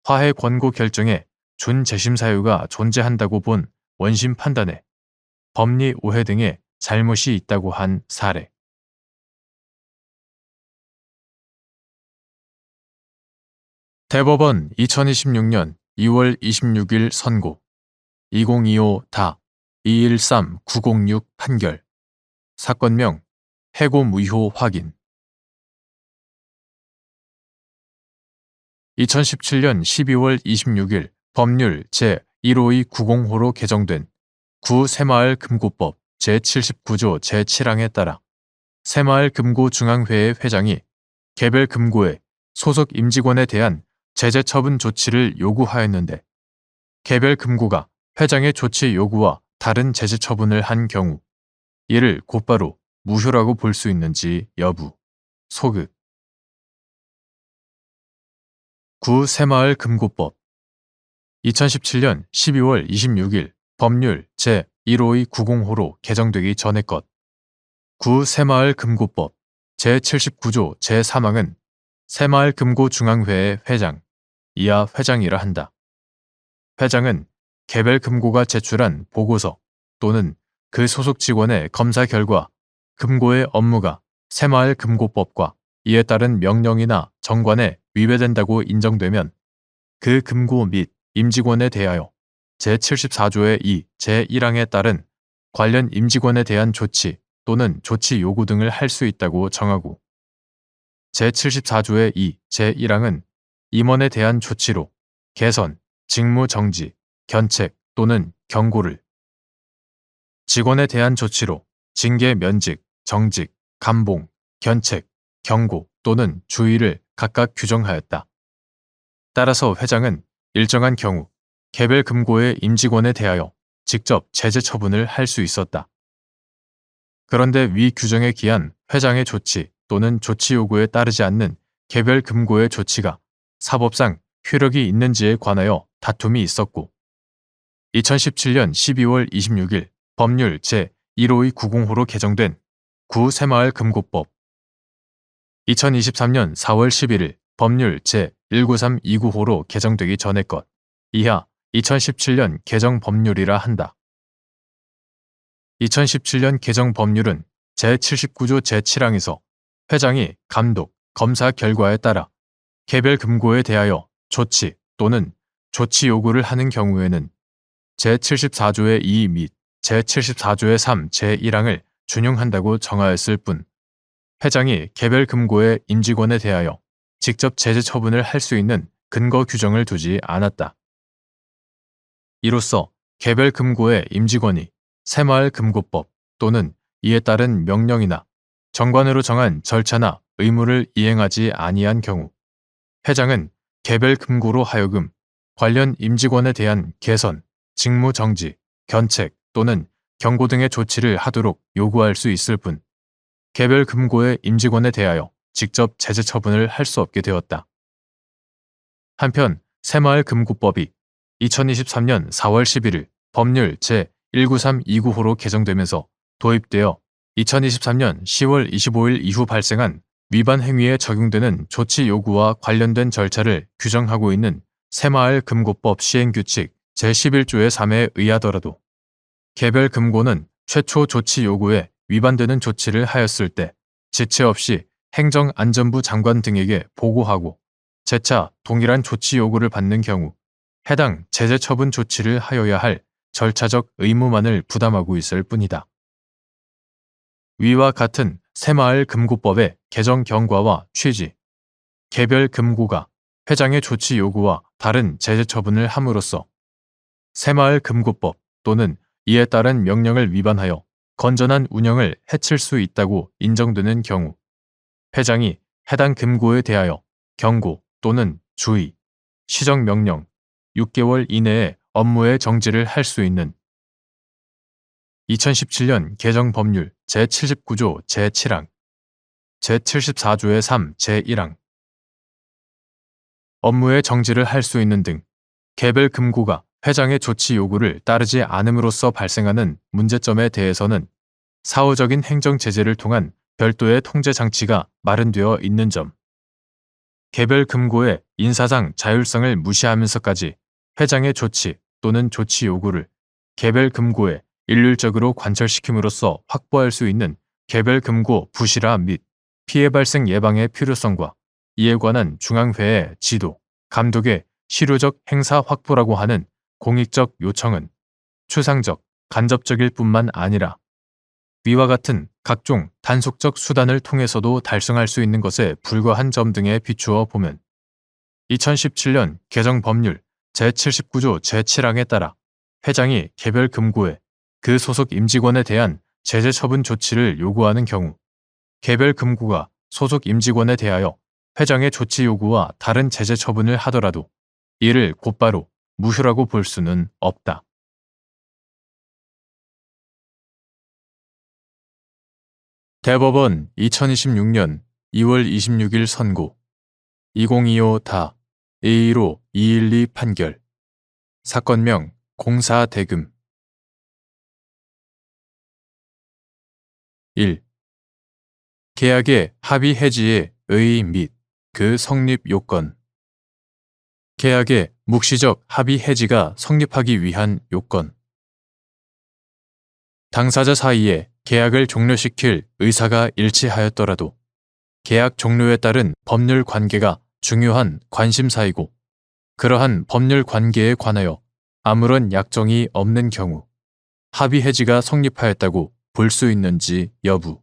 화해 권고 결정에 준재심 사유가 존재한다고 본 원심 판단에 법리 오해 등의 잘못이 있다고 한 사례. 대법원 2026년 2월 26일 선고 2025다 213906 판결 사건명 해고 무효 확인 2017년 12월 26일 법률 제15290호로 개정된 구새마을 금고법 제79조 제7항에 따라 새마을금고중앙회의 회장이 개별 금고의 소속 임직원에 대한 제재 처분 조치를 요구하였는데 개별 금고가 회장의 조치 요구와 다른 제재 처분을 한 경우 이를 곧바로 무효라고 볼 수 있는지 여부. 소극. 구새마을금고법 2017년 12월 26일 법률 제15290호로 개정되기 전의 것. 구새마을금고법 제79조 제3항은 새마을금고중앙회의 회장, 이하 회장이라 한다. 회장은 개별 금고가 제출한 보고서 또는 그 소속 직원의 검사 결과 금고의 업무가 새마을금고법과 이에 따른 명령이나 정관에 위배된다고 인정되면 그 금고 및 임직원에 대하여 제74조의 2 제1항에 따른 관련 임직원에 대한 조치 또는 조치 요구 등을 할 수 있다고 정하고 제74조의 2 제1항은 임원에 대한 조치로 개선, 직무 정지, 견책 또는 경고를 직원에 대한 조치로 징계 면직, 정직, 감봉, 견책, 경고 또는 주의를 각각 규정하였다. 따라서 회장은 일정한 경우 개별 금고의 임직원에 대하여 직접 제재 처분을 할 수 있었다. 그런데 위 규정에 기한 회장의 조치 또는 조치 요구에 따르지 않는 개별 금고의 조치가 사법상 효력이 있는지에 관하여 다툼이 있었고 2017년 12월 26일 법률 제15290호로 개정된 구새마을금고법 2023년 4월 11일 법률 제193295로 개정되기 전의 것 이하 2017년 개정 법률이라 한다. 2017년 개정 법률은 제79조 제7항에서 회장이 감독, 검사 결과에 따라 개별 금고에 대하여 조치 또는 조치 요구를 하는 경우에는 제74조의 2 및 제74조의 3 제1항을 준용한다고 정하였을 뿐 회장이 개별 금고의 임직원에 대하여 직접 제재 처분을 할 수 있는 근거 규정을 두지 않았다. 이로써 개별 금고의 임직원이 새마을금고법 또는 이에 따른 명령이나 정관으로 정한 절차나 의무를 이행하지 아니한 경우 회장은 개별 금고로 하여금 관련 임직원에 대한 개선, 직무 정지, 견책 또는 경고 등의 조치를 하도록 요구할 수 있을 뿐 개별 금고의 임직원에 대하여 직접 제재 처분을 할 수 없게 되었다. 한편 새마을금고법이 2023년 4월 11일 법률 제193295로 개정되면서 도입되어 2023년 10월 25일 이후 발생한 위반 행위에 적용되는 조치 요구와 관련된 절차를 규정하고 있는 새마을금고법 시행규칙 제11조의 3에 의하더라도 개별 금고는 최초 조치 요구에 위반되는 조치를 하였을 때 지체 없이 행정안전부 장관 등에게 보고하고 재차 동일한 조치 요구를 받는 경우 해당 제재 처분 조치를 하여야 할 절차적 의무만을 부담하고 있을 뿐이다. 위와 같은 새마을금고법의 개정 경과와 취지, 개별 금고가 회장의 조치 요구와 다른 제재 처분을 함으로써 새마을금고법 또는 이에 따른 명령을 위반하여 건전한 운영을 해칠 수 있다고 인정되는 경우 회장이 해당 금고에 대하여 경고 또는 주의, 시정명령 6개월 이내에 업무의 정지를 할 수 있는 2017년 개정 법률 제79조 제7항, 제74조의 3 제1항 업무의 정지를 할 수 있는 등 개별 금고가 회장의 조치 요구를 따르지 않음으로써 발생하는 문제점에 대해서는 사후적인 행정 제재를 통한 별도의 통제 장치가 마련되어 있는 점, 개별 금고의 인사상 자율성을 무시하면서까지 회장의 조치 또는 조치 요구를 개별 금고에 일률적으로 관철시킴으로써 확보할 수 있는 개별 금고 부실화 및 피해 발생 예방의 필요성과 이에 관한 중앙회의 지도, 감독의 실효적 행사 확보라고 하는 공익적 요청은 추상적, 간접적일 뿐만 아니라 위와 같은 각종 단속적 수단을 통해서도 달성할 수 있는 것에 불과한 점 등에 비추어 보면 2017년 개정 법률 제79조 제7항에 따라 회장이 개별 금고에 그 소속 임직원에 대한 제재 처분 조치를 요구하는 경우 개별 금고가 소속 임직원에 대하여 회장의 조치 요구와 다른 제재 처분을 하더라도 이를 곧바로 무효라고 볼 수는 없다. 대법원 2026년 2월 26일 선고 2025다 A15212 판결 사건명 공사대금 1. 계약의 합의 해지의 의의 및 그 성립 요건 계약의 묵시적 합의 해지가 성립하기 위한 요건 당사자 사이에 계약을 종료시킬 의사가 일치하였더라도 계약 종료에 따른 법률 관계가 중요한 관심사이고 그러한 법률 관계에 관하여 아무런 약정이 없는 경우 합의 해지가 성립하였다고 볼 수 있는지 여부,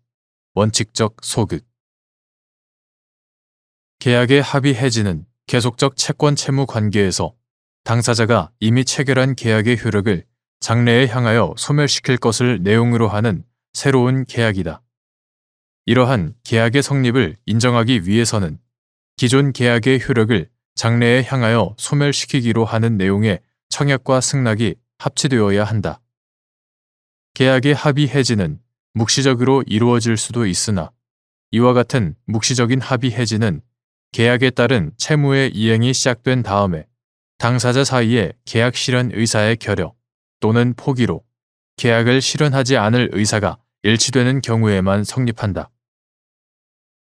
원칙적 소극 계약의 합의 해지는 계속적 채권 채무 관계에서 당사자가 이미 체결한 계약의 효력을 장래에 향하여 소멸시킬 것을 내용으로 하는 새로운 계약이다. 이러한 계약의 성립을 인정하기 위해서는 기존 계약의 효력을 장래에 향하여 소멸시키기로 하는 내용의 청약과 승낙이 합치되어야 한다. 계약의 합의 해지는 묵시적으로 이루어질 수도 있으나 이와 같은 묵시적인 합의 해지는 계약에 따른 채무의 이행이 시작된 다음에 당사자 사이에 계약 실현 의사의 결여 또는 포기로 계약을 실현하지 않을 의사가 일치되는 경우에만 성립한다.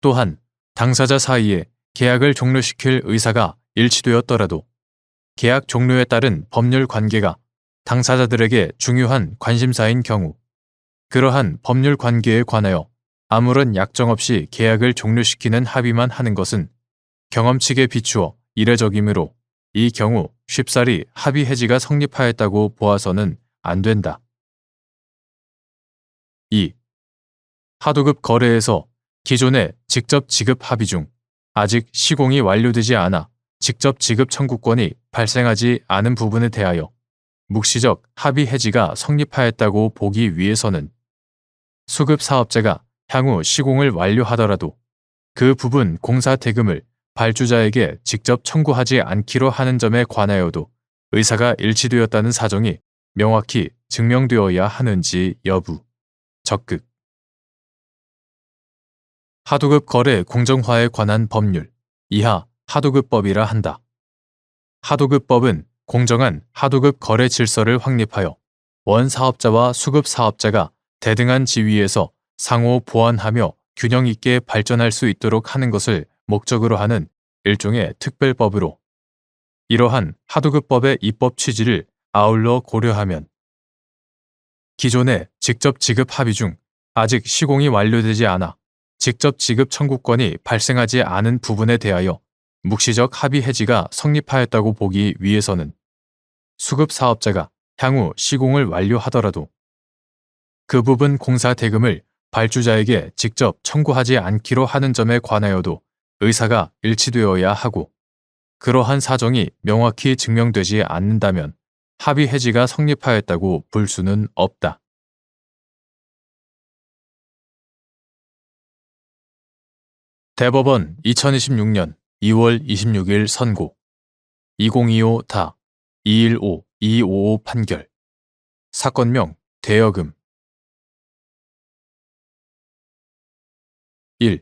또한 당사자 사이에 계약을 종료시킬 의사가 일치되었더라도 계약 종료에 따른 법률 관계가 당사자들에게 중요한 관심사인 경우 그러한 법률 관계에 관하여 아무런 약정 없이 계약을 종료시키는 합의만 하는 것은 경험칙에 비추어 이례적이므로 이 경우 쉽사리 합의 해지가 성립하였다고 보아서는 안 된다. 2. 하도급 거래에서 기존의 직접 지급 합의 중 아직 시공이 완료되지 않아 직접 지급 청구권이 발생하지 않은 부분에 대하여 묵시적 합의 해지가 성립하였다고 보기 위해서는 수급 사업자가 향후 시공을 완료하더라도 그 부분 공사 대금을 발주자에게 직접 청구하지 않기로 하는 점에 관하여도 의사가 일치되었다는 사정이 명확히 증명되어야 하는지 여부. 적극. 하도급 거래 공정화에 관한 법률 이하 하도급법이라 한다. 하도급법은 공정한 하도급 거래 질서를 확립하여 원 사업자와 수급 사업자가 대등한 지위에서 상호 보완하며 균형 있게 발전할 수 있도록 하는 것을 목적으로 하는 일종의 특별법으로 이러한 하도급법의 입법 취지를 아울러 고려하면 기존의 직접 지급 합의 중 아직 시공이 완료되지 않아 직접 지급 청구권이 발생하지 않은 부분에 대하여 묵시적 합의 해지가 성립하였다고 보기 위해서는 수급 사업자가 향후 시공을 완료하더라도 그 부분 공사 대금을 발주자에게 직접 청구하지 않기로 하는 점에 관하여도 의사가 일치되어야 하고 그러한 사정이 명확히 증명되지 않는다면 합의 해지가 성립하였다고 볼 수는 없다. 대법원 2026년 2월 26일 선고 2025다 215-255 판결 사건명 대여금 1.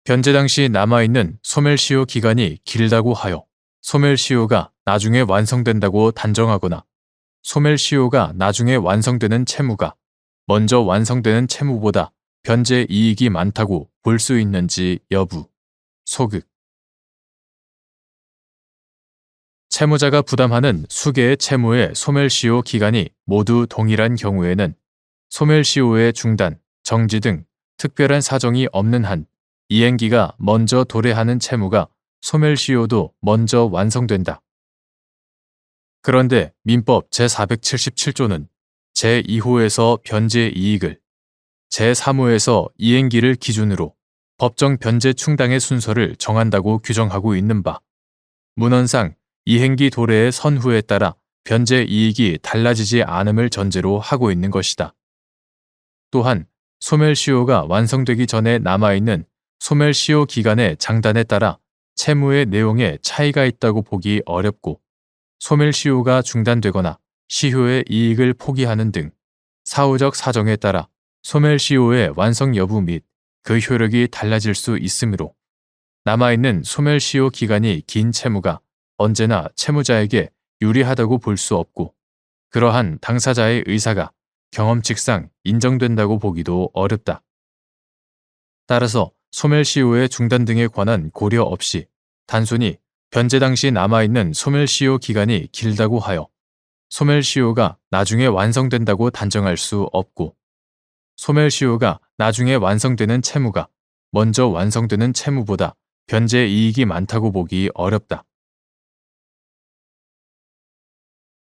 변제 당시 남아있는 소멸시효 기간이 길다고 하여 소멸시효가 나중에 완성된다고 단정하거나 소멸시효가 나중에 완성되는 채무가 먼저 완성되는 채무보다 변제 이익이 많다고 볼 수 있는지 여부. 소극. 채무자가 부담하는 수개의 채무의 소멸시효 기간이 모두 동일한 경우에는 소멸시효의 중단, 정지 등 특별한 사정이 없는 한 이행기가 먼저 도래하는 채무가 소멸시효도 먼저 완성된다. 그런데 민법 제477조는 제2호에서 변제 이익을, 제3호에서 이행기를 기준으로 법정 변제 충당의 순서를 정한다고 규정하고 있는 바, 문헌상 이행기 도래의 선후에 따라 변제 이익이 달라지지 않음을 전제로 하고 있는 것이다. 또한 소멸시효가 완성되기 전에 남아있는 소멸시효 기간의 장단에 따라 채무의 내용에 차이가 있다고 보기 어렵고 소멸시효가 중단되거나 시효의 이익을 포기하는 등 사후적 사정에 따라 소멸시효의 완성 여부 및 그 효력이 달라질 수 있으므로 남아있는 소멸시효 기간이 긴 채무가 언제나 채무자에게 유리하다고 볼 수 없고 그러한 당사자의 의사가 경험칙상 인정된다고 보기도 어렵다. 따라서 소멸시효의 중단 등에 관한 고려 없이 단순히 변제 당시 남아있는 소멸시효 기간이 길다고 하여 소멸시효가 나중에 완성된다고 단정할 수 없고 소멸시효가 나중에 완성되는 채무가 먼저 완성되는 채무보다 변제 이익이 많다고 보기 어렵다.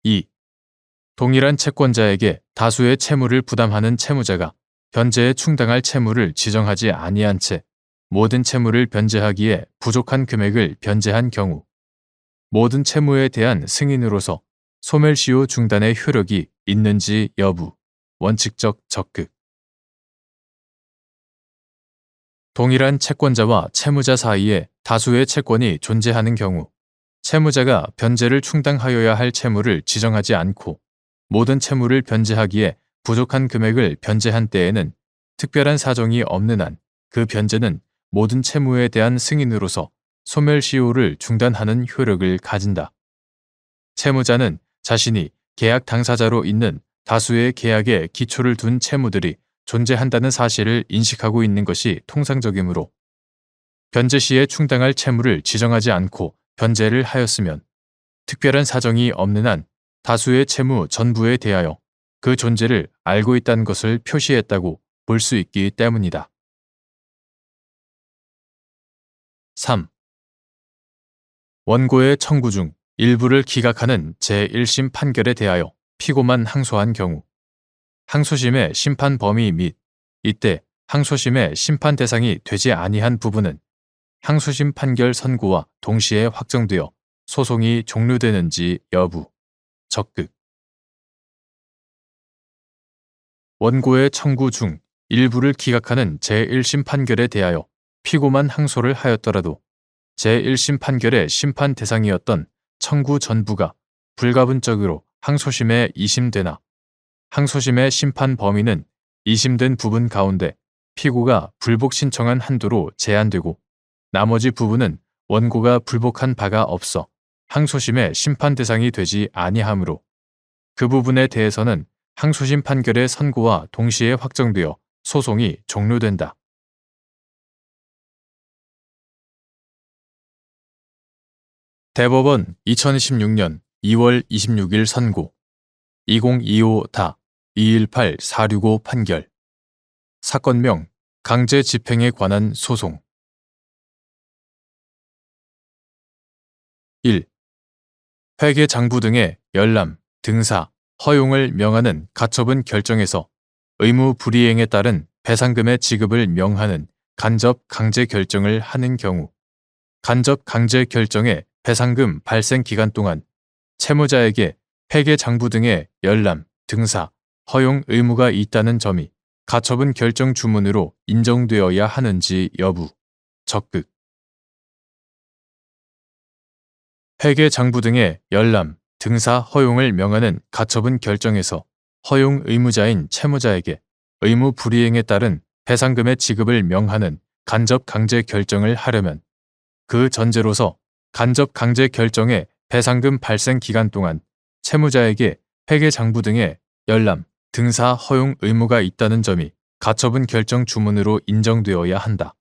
2. 동일한 채권자에게 다수의 채무를 부담하는 채무자가 변제에 충당할 채무를 지정하지 아니한 채 모든 채무를 변제하기에 부족한 금액을 변제한 경우 모든 채무에 대한 승인으로서 소멸시효 중단의 효력이 있는지 여부. 원칙적 적극. 동일한 채권자와 채무자 사이에 다수의 채권이 존재하는 경우 채무자가 변제를 충당하여야 할 채무를 지정하지 않고 모든 채무를 변제하기에 부족한 금액을 변제한 때에는 특별한 사정이 없는 한 그 변제는 모든 채무에 대한 승인으로서 소멸시효를 중단하는 효력을 가진다. 채무자는 자신이 계약 당사자로 있는 다수의 계약에 기초를 둔 채무들이 존재한다는 사실을 인식하고 있는 것이 통상적이므로 변제 시에 충당할 채무를 지정하지 않고 변제를 하였으면 특별한 사정이 없는 한 다수의 채무 전부에 대하여 그 존재를 알고 있다는 것을 표시했다고 볼 수 있기 때문이다. 3. 원고의 청구 중 일부를 기각하는 제1심 판결에 대하여 피고만 항소한 경우 항소심의 심판 범위 및 이때 항소심의 심판 대상이 되지 아니한 부분은 항소심 판결 선고와 동시에 확정되어 소송이 종료되는지 여부, 적극. 원고의 청구 중 일부를 기각하는 제1심 판결에 대하여 피고만 항소를 하였더라도 제1심 판결의 심판 대상이었던 청구 전부가 불가분적으로 항소심에 이심되나 항소심의 심판 범위는 이심된 부분 가운데 피고가 불복 신청한 한도로 제한되고 나머지 부분은 원고가 불복한 바가 없어 항소심의 심판 대상이 되지 아니하므로 그 부분에 대해서는 항소심 판결의 선고와 동시에 확정되어 소송이 종료된다. 대법원 2026년 2월 26일 선고 2025-218-465 판결 사건명 강제 집행에 관한 소송 1. 회계장부 등의 열람, 등사, 허용을 명하는 가처분 결정에서 의무 불이행에 따른 배상금의 지급을 명하는 간접 강제 결정을 하는 경우 간접 강제 결정의 배상금 발생 기간 동안 채무자에게 회계장부 등의 열람, 등사, 허용 의무가 있다는 점이 가처분 결정 주문으로 인정되어야 하는지 여부, 적극. 회계장부 등의 열람, 등사, 허용을 명하는 가처분 결정에서 허용 의무자인 채무자에게 의무 불이행에 따른 배상금의 지급을 명하는 간접 강제 결정을 하려면 그 전제로서 간접 강제 결정의 배상금 발생 기간 동안 채무자에게 회계장부 등의 열람, 등사, 허용 의무가 있다는 점이 가처분 결정 주문으로 인정되어야 한다.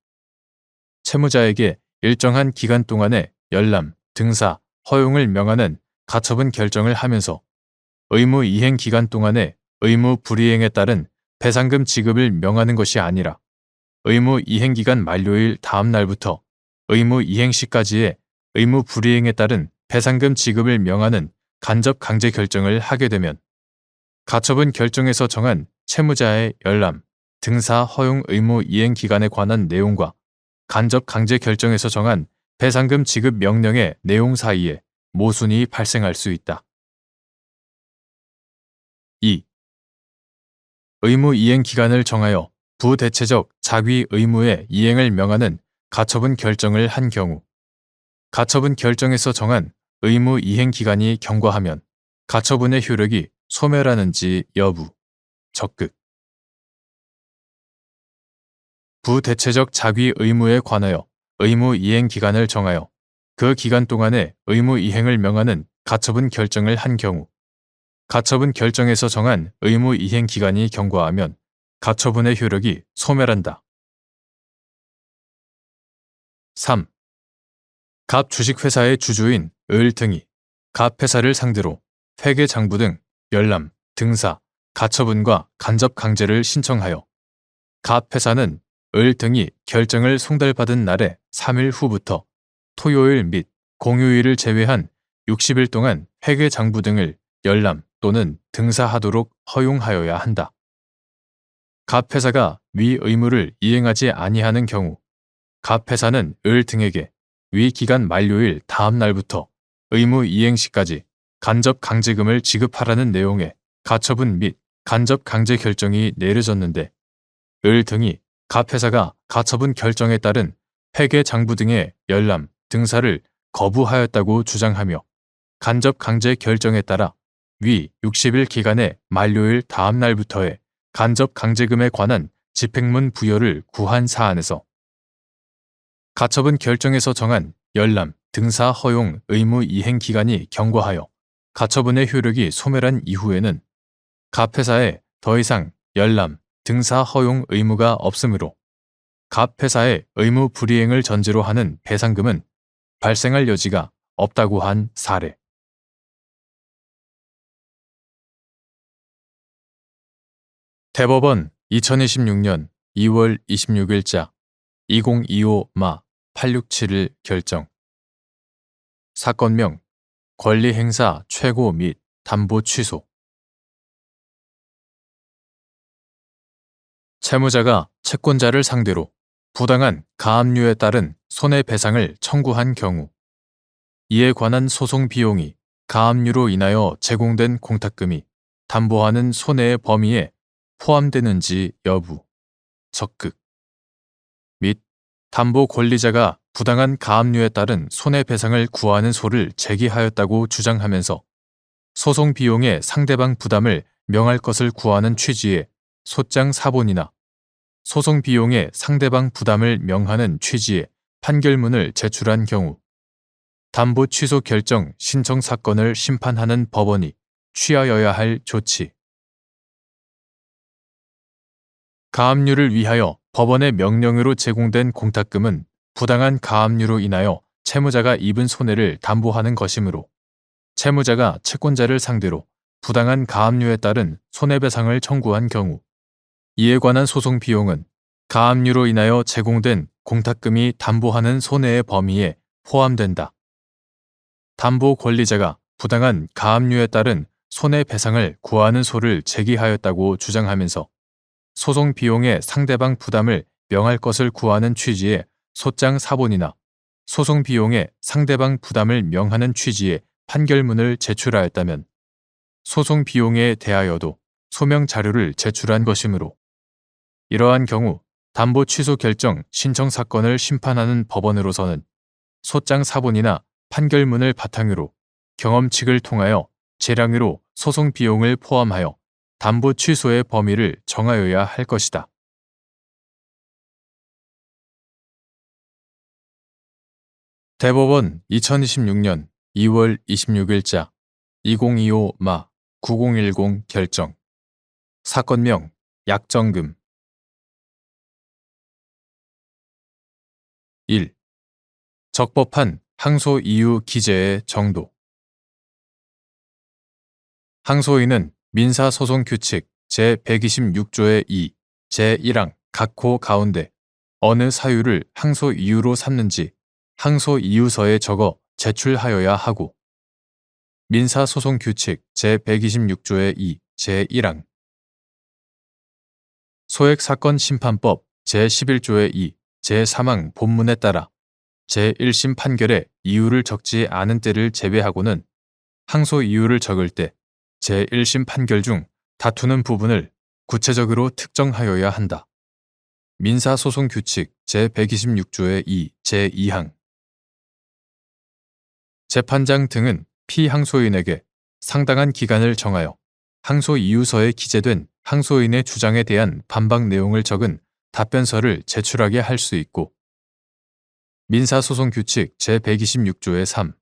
채무자에게 일정한 기간 동안에 열람, 등사, 허용을 명하는 가처분 결정을 하면서 의무 이행 기간 동안에 의무 불이행에 따른 배상금 지급을 명하는 것이 아니라 의무 이행 기간 만료일 다음 날부터 의무 이행 시까지의 의무 불이행에 따른 배상금 지급을 명하는 간접 강제 결정을 하게 되면 가처분 결정에서 정한 채무자의 열람, 등사, 허용 의무 이행 기간에 관한 내용과 간접 강제 결정에서 정한 배상금 지급 명령의 내용 사이에 모순이 발생할 수 있다. 2. 의무 이행 기간을 정하여 부대체적 자기 의무의 이행을 명하는 가처분 결정을 한 경우 가처분 결정에서 정한 의무 이행 기간이 경과하면 가처분의 효력이 소멸하는지 여부, 적극. 부대체적 자기 의무에 관하여 의무 이행 기간을 정하여 그 기간 동안에 의무 이행을 명하는 가처분 결정을 한 경우 가처분 결정에서 정한 의무 이행 기간이 경과하면 가처분의 효력이 소멸한다. 3. 갑 주식회사의 주주인 을 등이 갑 회사를 상대로 회계장부 등 열람, 등사, 가처분과 간접 강제를 신청하여 갑 회사는 을 등이 결정을 송달받은 날의 3일 후부터 토요일 및 공휴일을 제외한 60일 동안 회계장부 등을 열람 또는 등사하도록 허용하여야 한다. 갑 회사가 위 의무를 이행하지 아니하는 경우 갑 회사는 을 등에게 위 기간 만료일 다음 날부터 의무 이행 시까지 간접 강제금을 지급하라는 내용의 가처분 및 간접 강제 결정이 내려졌는데 을 등이 갑 회사가 가처분 결정에 따른 회계장부 등의 열람, 등사를 거부하였다고 주장하며 간접 강제 결정에 따라 위 60일 기간의 만료일 다음 날부터의 간접 강제금에 관한 집행문 부여를 구한 사안에서 가처분 결정에서 정한 열람, 등사 허용 의무 이행 기간이 경과하여 가처분의 효력이 소멸한 이후에는 갑 회사에 더 이상 열람, 등사 허용 의무가 없으므로 갑 회사의 의무 불이행을 전제로 하는 배상금은 발생할 여지가 없다고 한 사례. 대법원 2026년 2월 26일자 2025마 867일 결정. 사건명 권리행사 최고 및 담보 취소. 채무자가 채권자를 상대로 부당한 가압류에 따른 손해배상을 청구한 경우 이에 관한 소송 비용이 가압류로 인하여 제공된 공탁금이 담보하는 손해의 범위에 포함되는지 여부, 적극 및 담보 권리자가 부당한 가압류에 따른 손해배상을 구하는 소를 제기하였다고 주장하면서 소송 비용의 상대방 부담을 명할 것을 구하는 취지의 소장 사본이나 소송 비용의 상대방 부담을 명하는 취지의 판결문을 제출한 경우 담보 취소 결정 신청 사건을 심판하는 법원이 취하여야 할 조치. 가압류를 위하여 법원의 명령으로 제공된 공탁금은 부당한 가압류로 인하여 채무자가 입은 손해를 담보하는 것이므로 채무자가 채권자를 상대로 부당한 가압류에 따른 손해배상을 청구한 경우 이에 관한 소송 비용은 가압류로 인하여 제공된 공탁금이 담보하는 손해의 범위에 포함된다. 담보 권리자가 부당한 가압류에 따른 손해배상을 구하는 소를 제기하였다고 주장하면서 소송 비용의 상대방 부담을 명할 것을 구하는 취지의 소장 사본이나 소송 비용의 상대방 부담을 명하는 취지의 판결문을 제출하였다면 소송 비용에 대하여도 소명 자료를 제출한 것이므로 이러한 경우 담보 취소 결정 신청 사건을 심판하는 법원으로서는 소장 사본이나 판결문을 바탕으로 경험칙을 통하여 재량으로 소송 비용을 포함하여 담보 취소의 범위를 정하여야 할 것이다. 대법원 2026년 2월 26일자 2025마 9010 결정. 사건명 약정금. 1. 적법한 항소 이유 기재의 정도. 항소인은 민사소송규칙 제126조의 2, 제1항 각호 가운데 어느 사유를 항소 이유로 삼는지 항소 이유서에 적어 제출하여야 하고 민사소송규칙 제126조의 2, 제1항 소액사건심판법 제11조의 2, 제3항 본문에 따라 제1심 판결에 이유를 적지 않은 때를 제외하고는 항소 이유를 적을 때 제1심 판결 중 다투는 부분을 구체적으로 특정하여야 한다. 민사소송규칙 제126조의 2, 제2항 재판장 등은 피항소인에게 상당한 기간을 정하여 항소 이유서에 기재된 항소인의 주장에 대한 반박 내용을 적은 답변서를 제출하게 할 수 있고 민사소송규칙 제126조의 3.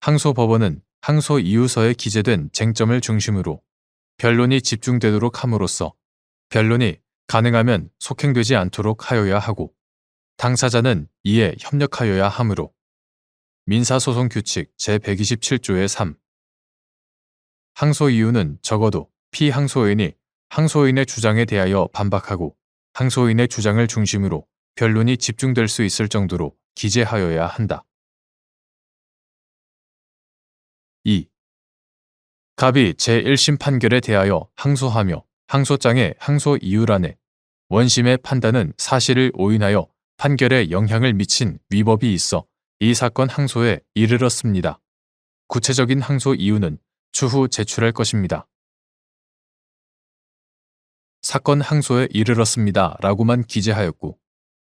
항소법원은 항소 이유서에 기재된 쟁점을 중심으로 변론이 집중되도록 함으로써 변론이 가능하면 속행되지 않도록 하여야 하고 당사자는 이에 협력하여야 하므로 민사소송규칙 제127조의 3. 항소 이유는 적어도 피항소인이 항소인의 주장에 대하여 반박하고 항소인의 주장을 중심으로 변론이 집중될 수 있을 정도로 기재하여야 한다. 2. 갑이 제1심 판결에 대하여 항소하며 항소장의 항소 이유란에 원심의 판단은 사실을 오인하여 판결에 영향을 미친 위법이 있어 이 사건 항소에 이르렀습니다. 구체적인 항소 이유는 추후 제출할 것입니다. 사건 항소에 이르렀습니다. 라고만 기재하였고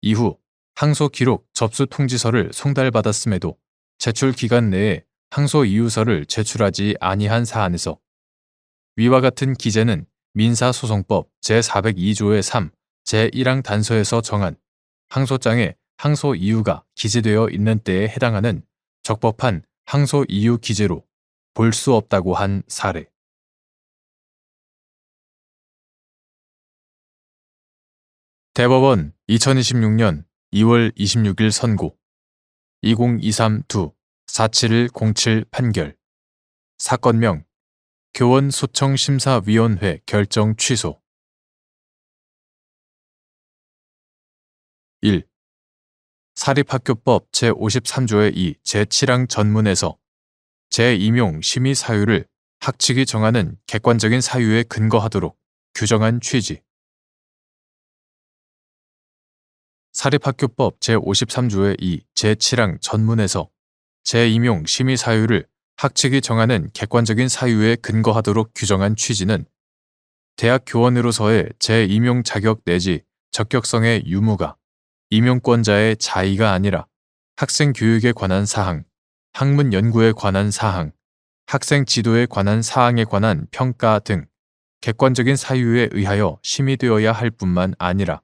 이후 항소 기록 접수 통지서를 송달받았음에도 제출 기간 내에 항소 이유서를 제출하지 아니한 사안에서 위와 같은 기재는 민사소송법 제402조의 3, 제1항 단서에서 정한 항소장에 항소 이유가 기재되어 있는 때에 해당하는 적법한 항소 이유 기재로 볼 수 없다고 한 사례. 대법원 2026년 2월 26일 선고 2023-4707 판결 사건명 교원소청심사위원회 결정 취소 1. 사립학교법 제53조의 2 제7항 전문에서 재임용 심의 사유를 학칙이 정하는 객관적인 사유에 근거하도록 규정한 취지. 사립학교법 제53조의 2 제7항 전문에서 재임용 심의 사유를 학칙이 정하는 객관적인 사유에 근거하도록 규정한 취지는 대학 교원으로서의 재임용 자격 내지 적격성의 유무가 임용권자의 자의가 아니라 학생 교육에 관한 사항, 학문 연구에 관한 사항, 학생 지도에 관한 사항에 관한 평가 등 객관적인 사유에 의하여 심의되어야 할 뿐만 아니라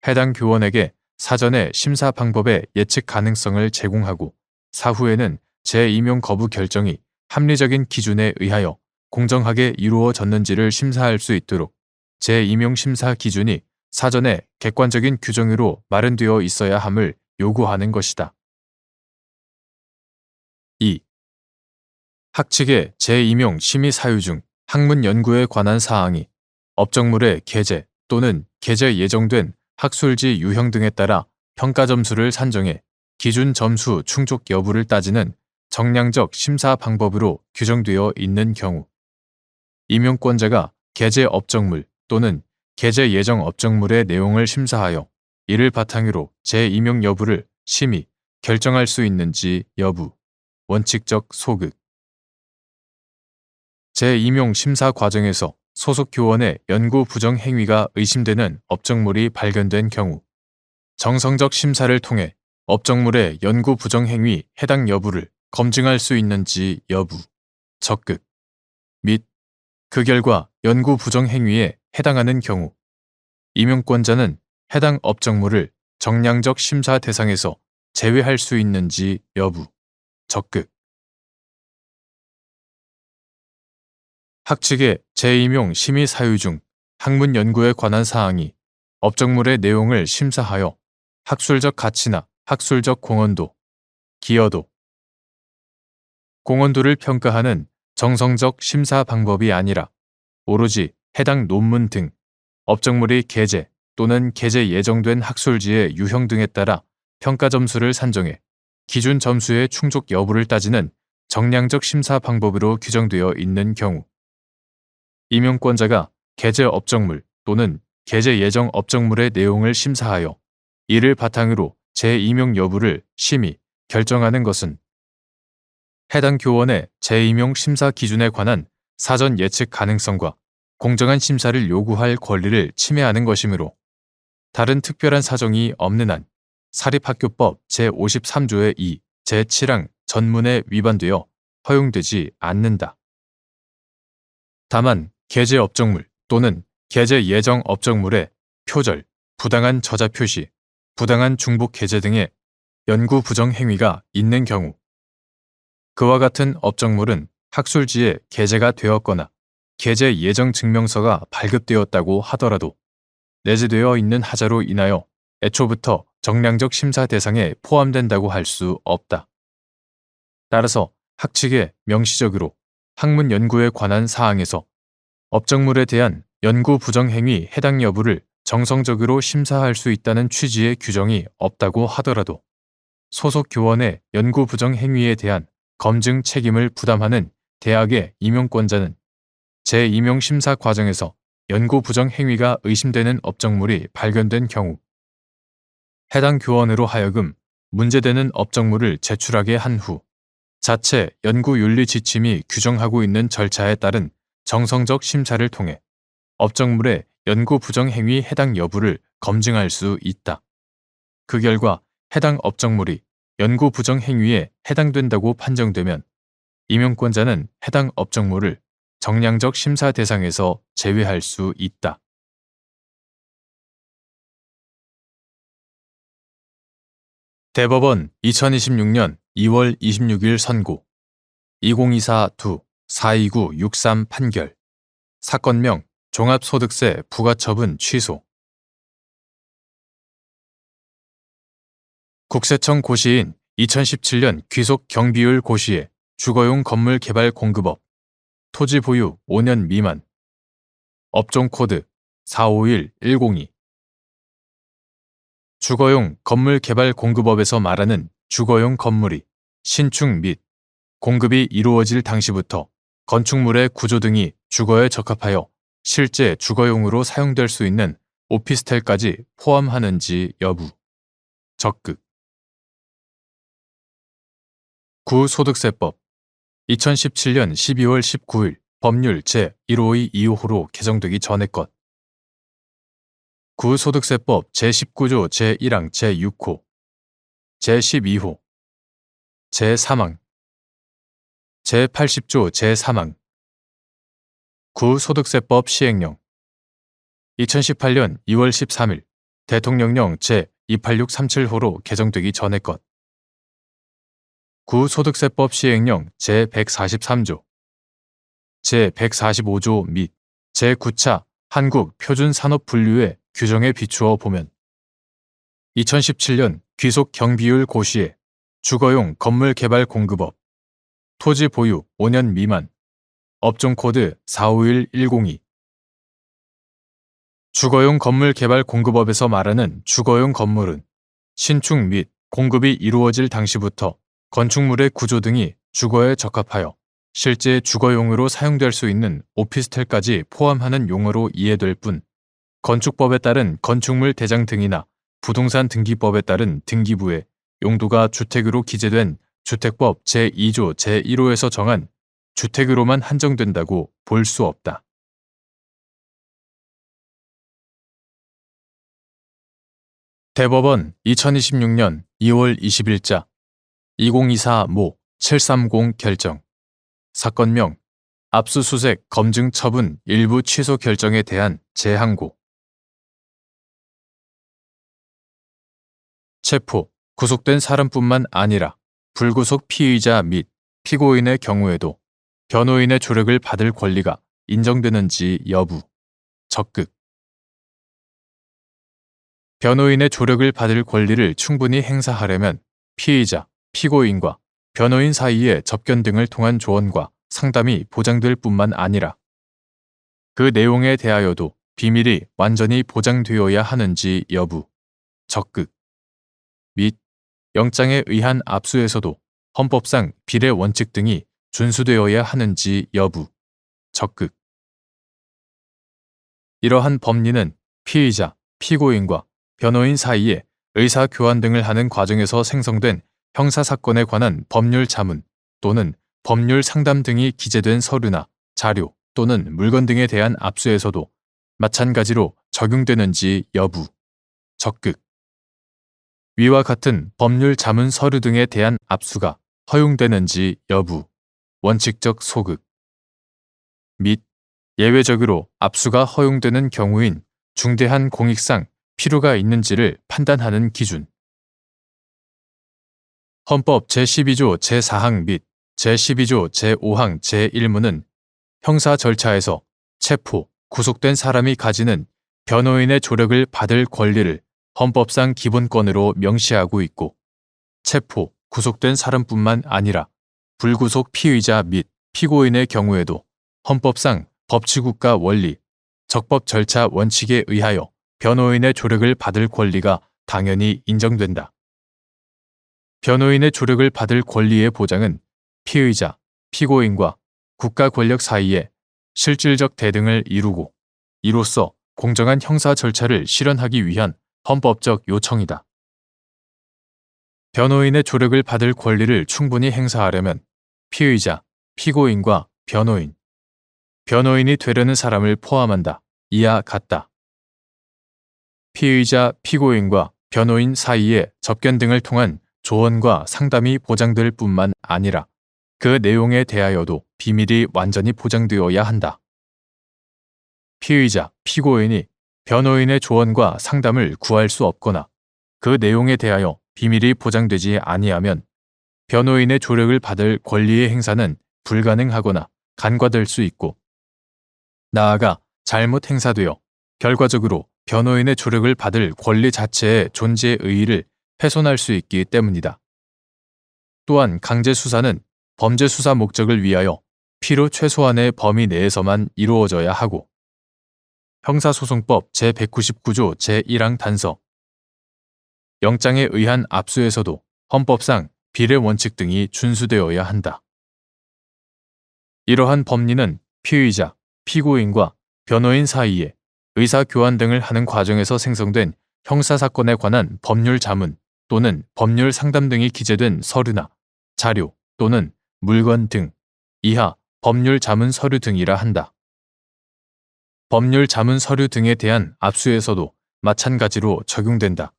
해당 교원에게 사전에 심사 방법의 예측 가능성을 제공하고 사후에는 재임용 거부 결정이 합리적인 기준에 의하여 공정하게 이루어졌는지를 심사할 수 있도록 재임용 심사 기준이 사전에 객관적인 규정으로 마련되어 있어야 함을 요구하는 것이다. 2. 학칙의 재임용 심의 사유 중 학문 연구에 관한 사항이 업적물의 게재 또는 게재 예정된 학술지 유형 등에 따라 평가 점수를 산정해 기준 점수 충족 여부를 따지는 정량적 심사 방법으로 규정되어 있는 경우 임용권자가 게재 업적물 또는 게재 예정 업적물의 내용을 심사하여 이를 바탕으로 재임용 여부를 심의, 결정할 수 있는지 여부, 원칙적 소극. 재임용 심사 과정에서 소속 교원의 연구 부정 행위가 의심되는 업적물이 발견된 경우 정성적 심사를 통해 업적물의 연구 부정 행위 해당 여부를 검증할 수 있는지 여부, 적극 및 그 결과 연구 부정 행위에 해당하는 경우 임용권자는 해당 업적물을 정량적 심사 대상에서 제외할 수 있는지 여부, 적극. 학칙의 재임용 심의 사유 중 학문 연구에 관한 사항이 업적물의 내용을 심사하여 학술적 가치나 학술적 공헌도, 기여도, 공헌도를 평가하는 정성적 심사 방법이 아니라 오로지 해당 논문 등 업적물이 게재 또는 게재 예정된 학술지의 유형 등에 따라 평가 점수를 산정해 기준 점수의 충족 여부를 따지는 정량적 심사 방법으로 규정되어 있는 경우 임용권자가 게재 업적물 또는 게재 예정 업적물의 내용을 심사하여 이를 바탕으로 재임용 여부를 심의, 결정하는 것은 해당 교원의 재임용 심사 기준에 관한 사전 예측 가능성과 공정한 심사를 요구할 권리를 침해하는 것이므로 다른 특별한 사정이 없는 한 사립학교법 제53조의 2 제7항 전문에 위반되어 허용되지 않는다. 다만 게재 업적물 또는 게재 예정 업적물의 표절, 부당한 저자 표시, 부당한 중복 게재 등의 연구 부정 행위가 있는 경우 그와 같은 업적물은 학술지에 게재가 되었거나 게재 예정 증명서가 발급되었다고 하더라도 내재되어 있는 하자로 인하여 애초부터 정량적 심사 대상에 포함된다고 할 수 없다. 따라서 학칙에 명시적으로 학문 연구에 관한 사항에서 업적물에 대한 연구 부정 행위 해당 여부를 정성적으로 심사할 수 있다는 취지의 규정이 없다고 하더라도 소속 교원의 연구 부정 행위에 대한 검증 책임을 부담하는 대학의 임용권자는 재임용 심사 과정에서 연구 부정 행위가 의심되는 업적물이 발견된 경우 해당 교원으로 하여금 문제되는 업적물을 제출하게 한 후 자체 연구윤리 지침이 규정하고 있는 절차에 따른 정성적 심사를 통해 업적물의 연구 부정 행위 해당 여부를 검증할 수 있다. 그 결과 해당 업적물이 연구 부정 행위에 해당된다고 판정되면 임용권자는 해당 업적물을 정량적 심사 대상에서 제외할 수 있다. 대법원 2026년 2월 26일 선고 2024-42963 판결 사건명 종합소득세 부과처분 취소 국세청 고시인 2017년 귀속 경비율 고시에 주거용 건물 개발 공급업, 토지 보유 5년 미만, 업종 코드 451102. 주거용 건물 개발 공급업에서 말하는 주거용 건물이 신축 및 공급이 이루어질 당시부터 건축물의 구조 등이 주거에 적합하여 실제 주거용으로 사용될 수 있는 오피스텔까지 포함하는지 여부. 적극. 구소득세법 2017년 12월 19일 법률 제1522호로 개정되기 전의 것. 구소득세법 제19조 제1항 제6호, 제12호, 제3항, 제80조 제3항. 구소득세법 시행령 2018년 2월 13일 대통령령 제28637호로 개정되기 전의 것. 구소득세법 시행령 제143조, 제145조 및 제9차 한국표준산업분류의 규정에 비추어 보면 2017년 귀속 경비율 고시에 주거용 건물 개발 공급업, 토지 보유 5년 미만, 업종 코드 451102. 주거용 건물 개발 공급업에서 말하는 주거용 건물은 신축 및 공급이 이루어질 당시부터 건축물의 구조 등이 주거에 적합하여 실제 주거용으로 사용될 수 있는 오피스텔까지 포함하는 용어로 이해될 뿐, 건축법에 따른 건축물 대장 등이나 부동산 등기법에 따른 등기부에 용도가 주택으로 기재된 주택법 제2조 제1호에서 정한 주택으로만 한정된다고 볼 수 없다. 대법원 2026년 2월 20일자 2024모 730 결정. 사건명 압수수색 검증 처분 일부 취소 결정에 대한 재항고. 체포, 구속된 사람뿐만 아니라 불구속 피의자 및 피고인의 경우에도 변호인의 조력을 받을 권리가 인정되는지 여부. 적극. 변호인의 조력을 받을 권리를 충분히 행사하려면 피의자, 피고인과 변호인 사이의 접견 등을 통한 조언과 상담이 보장될 뿐만 아니라 그 내용에 대하여도 비밀이 완전히 보장되어야 하는지 여부. 적극. 및 영장에 의한 압수에서도 헌법상 비례 원칙 등이 준수되어야 하는지 여부. 적극. 이러한 법리는 피의자, 피고인과 변호인 사이에 의사 교환 등을 하는 과정에서 생성된 형사사건에 관한 법률 자문 또는 법률 상담 등이 기재된 서류나 자료 또는 물건 등에 대한 압수에서도 마찬가지로 적용되는지 여부. 적극. 위와 같은 법률 자문 서류 등에 대한 압수가 허용되는지 여부. 원칙적 소극. 및 예외적으로 압수가 허용되는 경우인 중대한 공익상 필요가 있는지를 판단하는 기준. 헌법 제12조 제4항 및 제12조 제5항 제1무는 형사 절차에서 체포, 구속된 사람이 가지는 변호인의 조력을 받을 권리를 헌법상 기본권으로 명시하고 있고, 체포, 구속된 사람뿐만 아니라 불구속 피의자 및 피고인의 경우에도 헌법상 법치국가 원리, 적법 절차 원칙에 의하여 변호인의 조력을 받을 권리가 당연히 인정된다. 변호인의 조력을 받을 권리의 보장은 피의자, 피고인과 국가 권력 사이에 실질적 대등을 이루고 이로써 공정한 형사 절차를 실현하기 위한 헌법적 요청이다. 변호인의 조력을 받을 권리를 충분히 행사하려면 피의자, 피고인과 변호인, 변호인이 되려는 사람을 포함한다. 이와 같다. 피의자, 피고인과 변호인 사이에 접견 등을 통한 조언과 상담이 보장될 뿐만 아니라 그 내용에 대하여도 비밀이 완전히 보장되어야 한다. 피의자, 피고인이 변호인의 조언과 상담을 구할 수 없거나 그 내용에 대하여 비밀이 보장되지 아니하면 변호인의 조력을 받을 권리의 행사는 불가능하거나 간과될 수 있고, 나아가 잘못 행사되어 결과적으로 변호인의 조력을 받을 권리 자체의 존재 의의를 훼손할 수 있기 때문이다. 또한 강제 수사는 범죄 수사 목적을 위하여 필요 최소한의 범위 내에서만 이루어져야 하고, 형사소송법 제199조 제1항 단서 영장에 의한 압수에서도 헌법상 비례 원칙 등이 준수되어야 한다. 이러한 법리는 피의자, 피고인과 변호인 사이에 의사교환 등을 하는 과정에서 생성된 형사사건에 관한 법률 자문 또는 법률 상담 등이 기재된 서류나 자료 또는 물건 등 이하 법률 자문 서류 등이라 한다. 법률 자문 서류 등에 대한 압수에서도 마찬가지로 적용된다.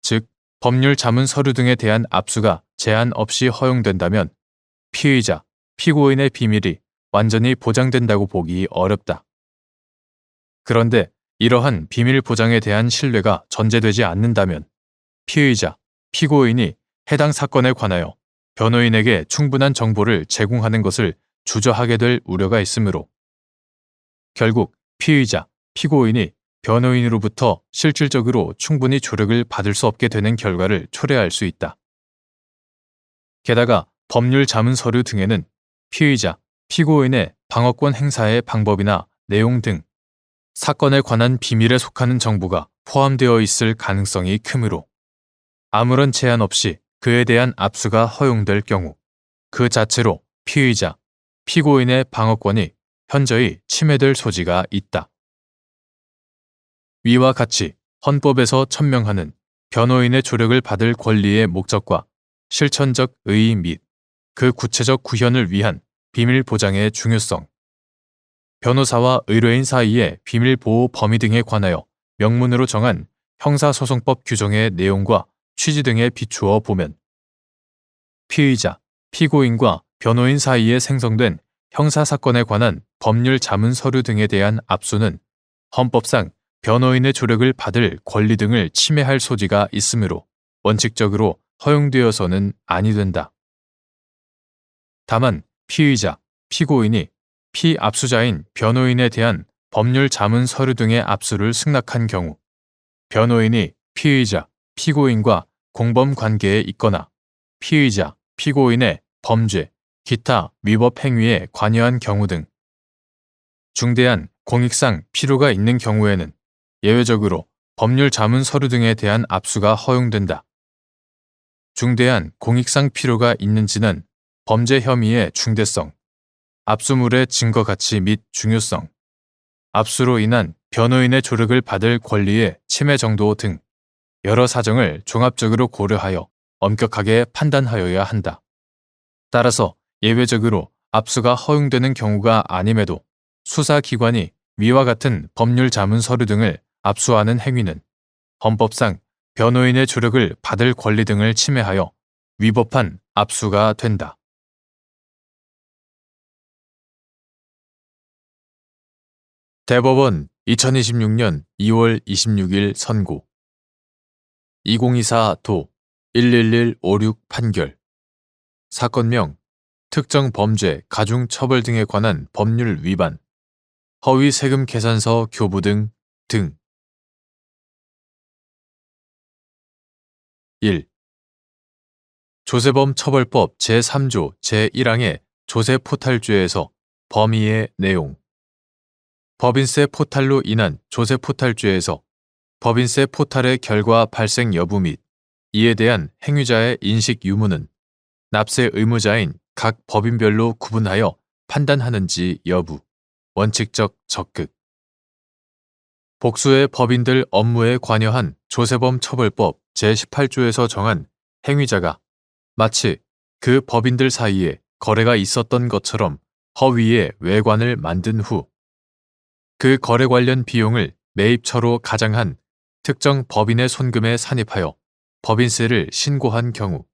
즉, 법률 자문 서류 등에 대한 압수가 제한 없이 허용된다면 피의자, 피고인의 비밀이 완전히 보장된다고 보기 어렵다. 그런데 이러한 비밀 보장에 대한 신뢰가 전제되지 않는다면 피의자, 피고인이 해당 사건에 관하여 변호인에게 충분한 정보를 제공하는 것을 주저하게 될 우려가 있으므로 결국 피의자, 피고인이 변호인으로부터 실질적으로 충분히 조력을 받을 수 없게 되는 결과를 초래할 수 있다. 게다가 법률 자문 서류 등에는 피의자, 피고인의 방어권 행사의 방법이나 내용 등 사건에 관한 비밀에 속하는 정보가 포함되어 있을 가능성이 크므로 아무런 제한 없이 그에 대한 압수가 허용될 경우 그 자체로 피의자, 피고인의 방어권이 현저히 침해될 소지가 있다. 위와 같이 헌법에서 천명하는 변호인의 조력을 받을 권리의 목적과 실천적 의의 및 그 구체적 구현을 위한 비밀 보장의 중요성, 변호사와 의뢰인 사이의 비밀 보호 범위 등에 관하여 명문으로 정한 형사소송법 규정의 내용과 취지 등에 비추어 보면 피의자, 피고인과 변호인 사이에 생성된 형사사건에 관한 법률 자문 서류 등에 대한 압수는 헌법상 변호인의 조력을 받을 권리 등을 침해할 소지가 있으므로 원칙적으로 허용되어서는 아니 된다. 다만 피의자, 피고인이 피압수자인 변호인에 대한 법률 자문 서류 등의 압수를 승낙한 경우 변호인이 피의자, 피고인과 공범 관계에 있거나 피의자, 피고인의 범죄, 기타 위법 행위에 관여한 경우 등 중대한 공익상 필요가 있는 경우에는 예외적으로 법률 자문 서류 등에 대한 압수가 허용된다. 중대한 공익상 필요가 있는지는 범죄 혐의의 중대성, 압수물의 증거 가치 및 중요성, 압수로 인한 변호인의 조력을 받을 권리의 침해 정도 등 여러 사정을 종합적으로 고려하여 엄격하게 판단하여야 한다. 따라서 예외적으로 압수가 허용되는 경우가 아님에도 수사기관이 위와 같은 법률 자문 서류 등을 압수하는 행위는 헌법상 변호인의 조력을 받을 권리 등을 침해하여 위법한 압수가 된다. 대법원 2026년 2월 26일 선고 2024도 11156 판결 사건명 특정 범죄 가중 처벌 등에 관한 법률 위반 허위 세금 계산서 교부 등 1. 조세범 처벌법 제3조 제1항의 조세 포탈죄에서 범위의 내용 법인세 포탈로 인한 조세 포탈죄에서 법인세 포탈의 결과 발생 여부 및 이에 대한 행위자의 인식 유무는 납세 의무자인 각 법인별로 구분하여 판단하는지 여부, 원칙적 적극. 복수의 법인들 업무에 관여한 조세범 처벌법 제18조에서 정한 행위자가 마치 그 법인들 사이에 거래가 있었던 것처럼 허위의 외관을 만든 후 그 거래 관련 비용을 매입처로 가장한 특정 법인의 손금에 산입하여 법인세를 신고한 경우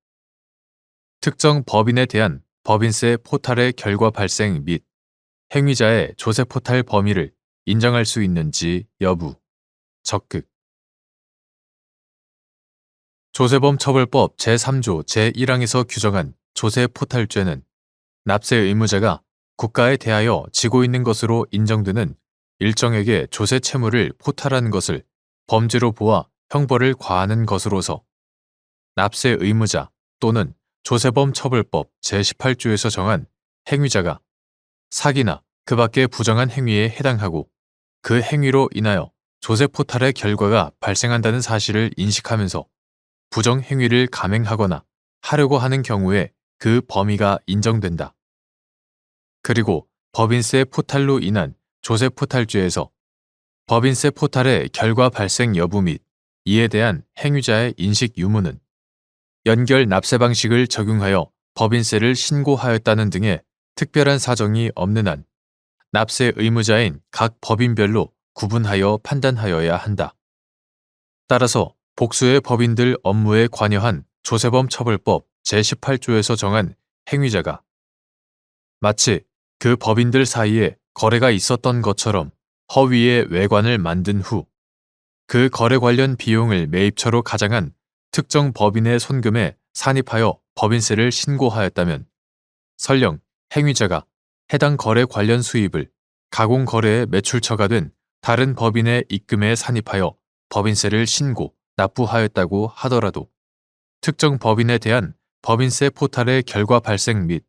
특정 법인에 대한 법인세 포탈의 결과 발생 및 행위자의 조세 포탈 범위를 인정할 수 있는지 여부, 적극. 조세범 처벌법 제3조 제1항에서 규정한 조세 포탈죄는 납세 의무자가 국가에 대하여 지고 있는 것으로 인정되는 일정에게 조세 채무를 포탈하는 것을 범죄로 보아 형벌을 과하는 것으로서 납세 의무자 또는 조세범 처벌법 제18조에서 정한 행위자가 사기나 그 밖의 부정한 행위에 해당하고 그 행위로 인하여 조세포탈의 결과가 발생한다는 사실을 인식하면서 부정 행위를 감행하거나 하려고 하는 경우에 그 범위가 인정된다. 그리고 법인세 포탈로 인한 조세포탈죄에서 법인세 포탈의 결과 발생 여부 및 이에 대한 행위자의 인식 유무는 연결 납세 방식을 적용하여 법인세를 신고하였다는 등의 특별한 사정이 없는 한 납세 의무자인 각 법인별로 구분하여 판단하여야 한다. 따라서 복수의 법인들 업무에 관여한 조세범 처벌법 제18조에서 정한 행위자가 마치 그 법인들 사이에 거래가 있었던 것처럼 허위의 외관을 만든 후 그 거래 관련 비용을 매입처로 가장한 특정 법인의 손금에 산입하여 법인세를 신고하였다면 설령 행위자가 해당 거래 관련 수입을 가공거래의 매출처가 된 다른 법인의 입금에 산입하여 법인세를 신고, 납부하였다고 하더라도 특정 법인에 대한 법인세 포탈의 결과 발생 및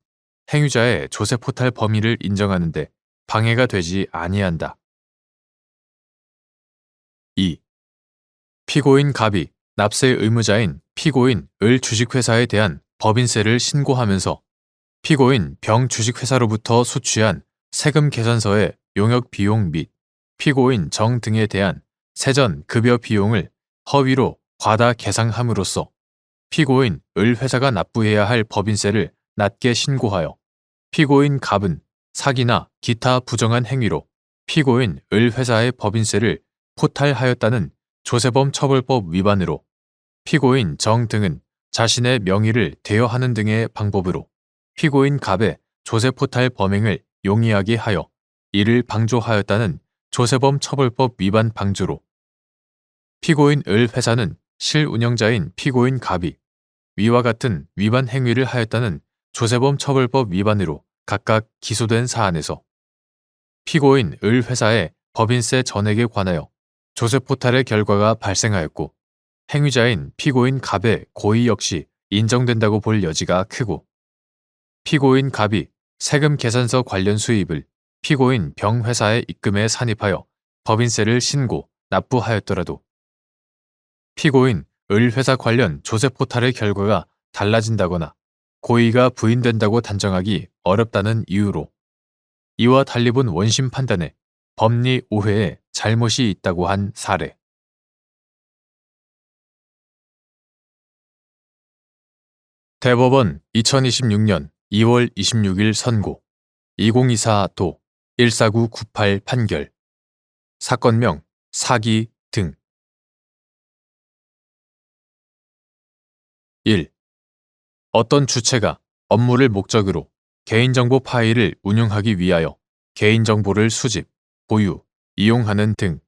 행위자의 조세 포탈 범위를 인정하는 데 방해가 되지 아니한다. 2. 피고인 갑이 납세 의무자인 피고인 을 주식회사에 대한 법인세를 신고하면서 피고인 병 주식회사로부터 수취한 세금 계산서의 용역 비용 및 피고인 정 등에 대한 세전 급여 비용을 허위로 과다 계상함으로써 피고인 을 회사가 납부해야 할 법인세를 낮게 신고하여 피고인 갑은 사기나 기타 부정한 행위로 피고인 을 회사의 법인세를 포탈하였다는 조세범 처벌법 위반으로 피고인 정 등은 자신의 명의를 대여하는 등의 방법으로 피고인 갑의 조세 포탈 범행을 용이하게 하여 이를 방조하였다는 조세범 처벌법 위반 방조로 피고인 을 회사는 실운영자인 피고인 갑이 위와 같은 위반 행위를 하였다는 조세범 처벌법 위반으로 각각 기소된 사안에서 피고인 을 회사의 법인세 전액에 관하여 조세 포탈의 결과가 발생하였고 행위자인 피고인 갑의 고의 역시 인정된다고 볼 여지가 크고 피고인 갑이 세금 계산서 관련 수입을 피고인 병 회사의 입금에 산입하여 법인세를 신고, 납부하였더라도 피고인 을 회사 관련 조세 포탈의 결과가 달라진다거나 고의가 부인된다고 단정하기 어렵다는 이유로 이와 달리 본 원심 판단에 법리 오해에 잘못이 있다고 한 사례. 대법원 2026년 2월 26일 선고 2024도 14998 판결 사건명 사기 등 1. 어떤 주체가 업무를 목적으로 개인정보 파일을 운용하기 위하여 개인정보를 수집, 보유, 이용하는 등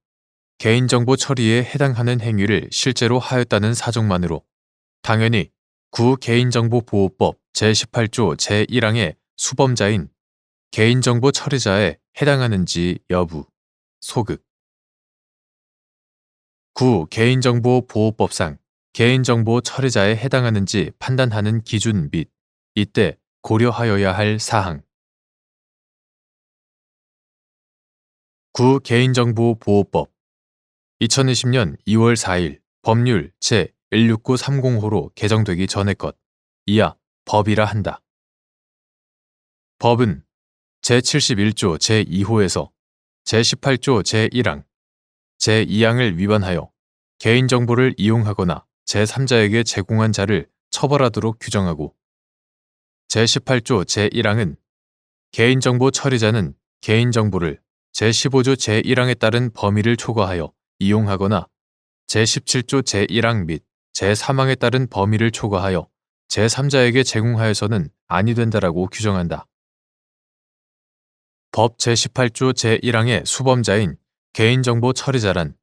개인정보 처리에 해당하는 행위를 실제로 하였다는 사정만으로 당연히 구 개인정보보호법 제18조 제1항의 수범자인 개인정보 처리자에 해당하는지 여부, 소극. 구 개인정보보호법상 개인정보 처리자에 해당하는지 판단하는 기준 및 이때 고려하여야 할 사항. 구 개인정보보호법 2020년 2월 4일 법률 제16930호로 개정되기 전의 것. 이하 법이라 한다. 법은 제71조 제2호에서 제18조 제1항, 제2항을 위반하여 개인정보를 이용하거나 제3자에게 제공한 자를 처벌하도록 규정하고 제18조 제1항은 개인정보 처리자는 개인정보를 제15조 제1항에 따른 범위를 초과하여 이용하거나 제17조 제1항 및 제3항에 따른 범위를 초과하여 제3자에게 제공하여서는 아니 된다라고 규정한다. 법 제18조 제1항의 수범자인 개인정보 처리자란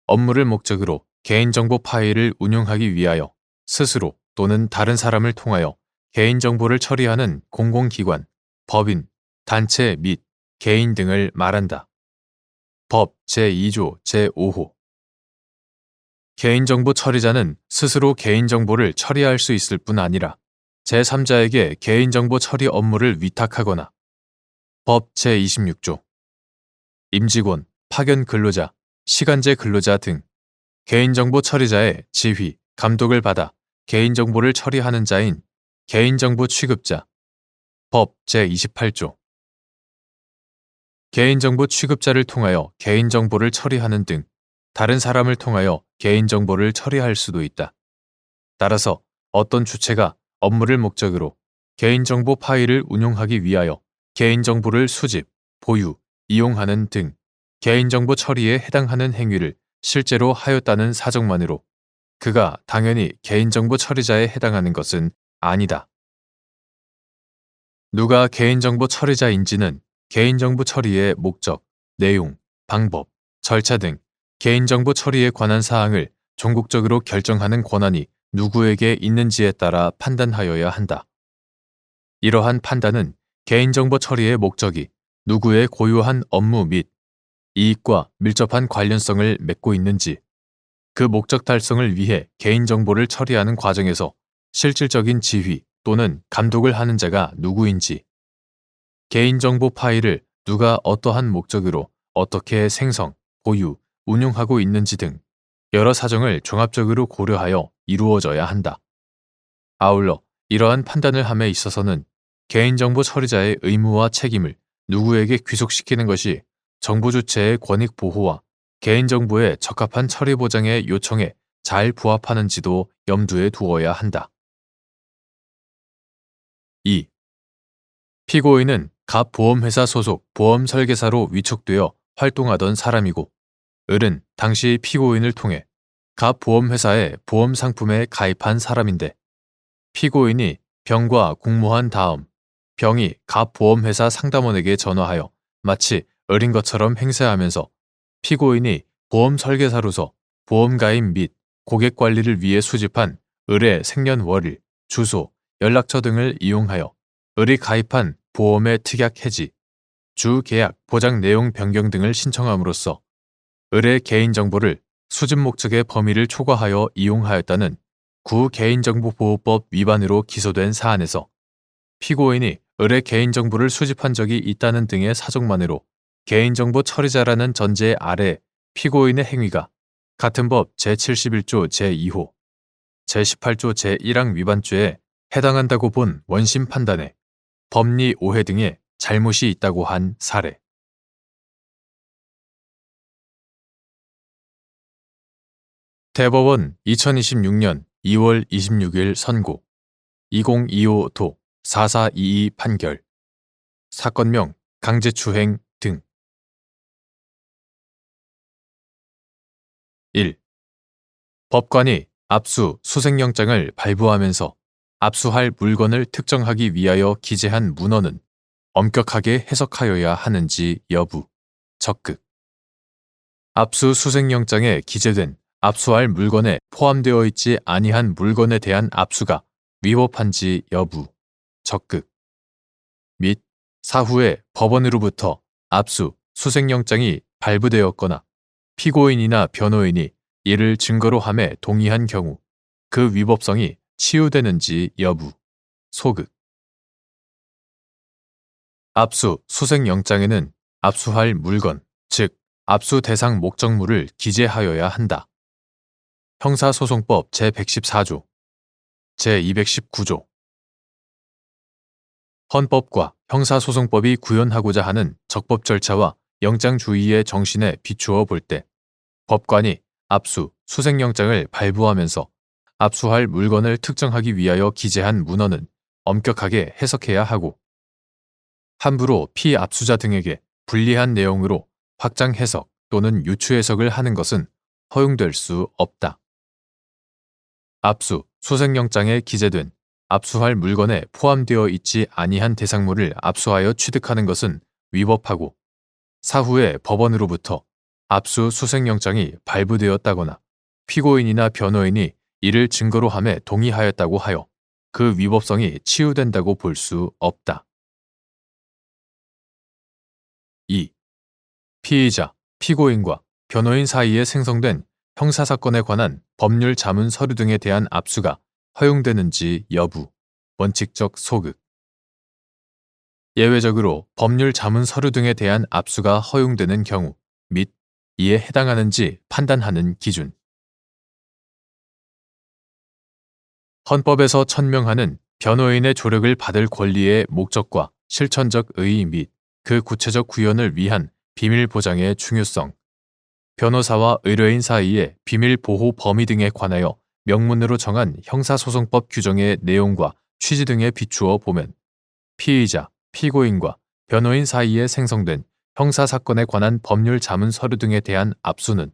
업무를 목적으로 개인정보 파일을 운용하기 위하여 스스로 또는 다른 사람을 통하여 개인정보를 처리하는 공공기관, 법인, 단체 및 개인 등을 말한다. 법 제2조 제5호 개인정보 처리자는 스스로 개인정보를 처리할 수 있을 뿐 아니라 제3자에게 개인정보 처리 업무를 위탁하거나 법 제26조 임직원, 파견 근로자, 시간제 근로자 등 개인정보 처리자의 지휘, 감독을 받아 개인정보를 처리하는 자인 개인정보 취급자 법 제28조 개인정보 취급자를 통하여 개인정보를 처리하는 등 다른 사람을 통하여 개인정보를 처리할 수도 있다. 따라서 어떤 주체가 업무를 목적으로 개인정보 파일을 운용하기 위하여 개인정보를 수집, 보유, 이용하는 등 개인정보 처리에 해당하는 행위를 실제로 하였다는 사정만으로 그가 당연히 개인정보 처리자에 해당하는 것은 아니다. 누가 개인정보 처리자인지는 개인정보 처리의 목적, 내용, 방법, 절차 등 개인정보 처리에 관한 사항을 종국적으로 결정하는 권한이 누구에게 있는지에 따라 판단하여야 한다. 이러한 판단은 개인정보 처리의 목적이 누구의 고유한 업무 및 이익과 밀접한 관련성을 맺고 있는지, 그 목적 달성을 위해 개인정보를 처리하는 과정에서 실질적인 지휘 또는 감독을 하는 자가 누구인지, 개인정보 파일을 누가 어떠한 목적으로 어떻게 생성, 보유, 운용하고 있는지 등 여러 사정을 종합적으로 고려하여 이루어져야 한다. 아울러 이러한 판단을 함에 있어서는 개인정보 처리자의 의무와 책임을 누구에게 귀속시키는 것이 정부 주체의 권익 보호와 개인정보의 적합한 처리 보장의 요청에 잘 부합하는지도 염두에 두어야 한다. 2. 피고인은 갑 보험회사 소속 보험 설계사로 위촉되어 활동하던 사람이고, 을은 당시 피고인을 통해 갑 보험회사의 보험 상품에 가입한 사람인데, 피고인이 병과 공모한 다음 병이 갑 보험회사 상담원에게 전화하여 마치 을인 것처럼 행세하면서 피고인이 보험 설계사로서 보험 가입 및 고객 관리를 위해 수집한 을의 생년월일, 주소, 연락처 등을 이용하여 을이 가입한 보험의 특약 해지, 주 계약 보장 내용 변경 등을 신청함으로써 을의 개인정보를 수집 목적의 범위를 초과하여 이용하였다는 구개인정보보호법 위반으로 기소된 사안에서 피고인이 을의 개인정보를 수집한 적이 있다는 등의 사정만으로 개인정보 처리자라는 전제 아래 피고인의 행위가 같은 법 제71조 제2호, 제18조 제1항 위반죄에 해당한다고 본 원심 판단에 법리 오해 등의 잘못이 있다고 한 사례. 대법원 2026년 2월 26일 선고 2025도 4422 판결 사건명 강제추행 등 1. 법관이 압수 수색영장을 발부하면서 압수할 물건을 특정하기 위하여 기재한 문헌은 엄격하게 해석하여야 하는지 여부, 적극. 압수수색영장에 기재된 압수할 물건에 포함되어 있지 아니한 물건에 대한 압수가 위법한지 여부, 적극. 및 사후에 법원으로부터 압수, 수색영장이 발부되었거나 피고인이나 변호인이 이를 증거로 함에 동의한 경우 그 위법성이 치유되는지 여부, 소극. 압수, 수색영장에는 압수할 물건, 즉 압수 대상 목적물을 기재하여야 한다. 형사소송법 제114조, 제219조. 헌법과 형사소송법이 구현하고자 하는 적법 절차와 영장주의의 정신에 비추어 볼 때 법관이 압수, 수색영장을 발부하면서 압수할 물건을 특정하기 위하여 기재한 문헌은 엄격하게 해석해야 하고 함부로 피압수자 등에게 불리한 내용으로 확장 해석 또는 유추 해석을 하는 것은 허용될 수 없다. 압수, 수색영장에 기재된 압수할 물건에 포함되어 있지 아니한 대상물을 압수하여 취득하는 것은 위법하고 사후에 법원으로부터 압수, 수색영장이 발부되었다거나 피고인이나 변호인이 이를 증거로 함에 동의하였다고 하여 그 위법성이 치유된다고 볼 수 없다. 2. 피의자, 피고인과 변호인 사이에 생성된 형사사건에 관한 법률 자문 서류 등에 대한 압수가 허용되는지 여부, 원칙적 소극. 예외적으로 법률 자문 서류 등에 대한 압수가 허용되는 경우 및 이에 해당하는지 판단하는 기준. 헌법에서 천명하는 변호인의 조력을 받을 권리의 목적과 실천적 의의 및 그 구체적 구현을 위한 비밀 보장의 중요성, 변호사와 의뢰인 사이의 비밀 보호 범위 등에 관하여 명문으로 정한 형사소송법 규정의 내용과 취지 등에 비추어 보면 피의자, 피고인과 변호인 사이에 생성된 형사사건에 관한 법률 자문 서류 등에 대한 압수는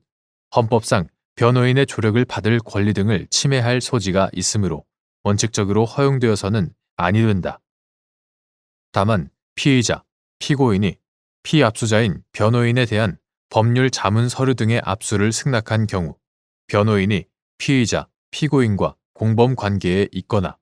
헌법상 변호인의 조력을 받을 권리 등을 침해할 소지가 있으므로 원칙적으로 허용되어서는 아니 된다. 다만 피의자, 피고인이 피압수자인 변호인에 대한 법률 자문 서류 등의 압수를 승낙한 경우 변호인이 피의자, 피고인과 공범 관계에 있거나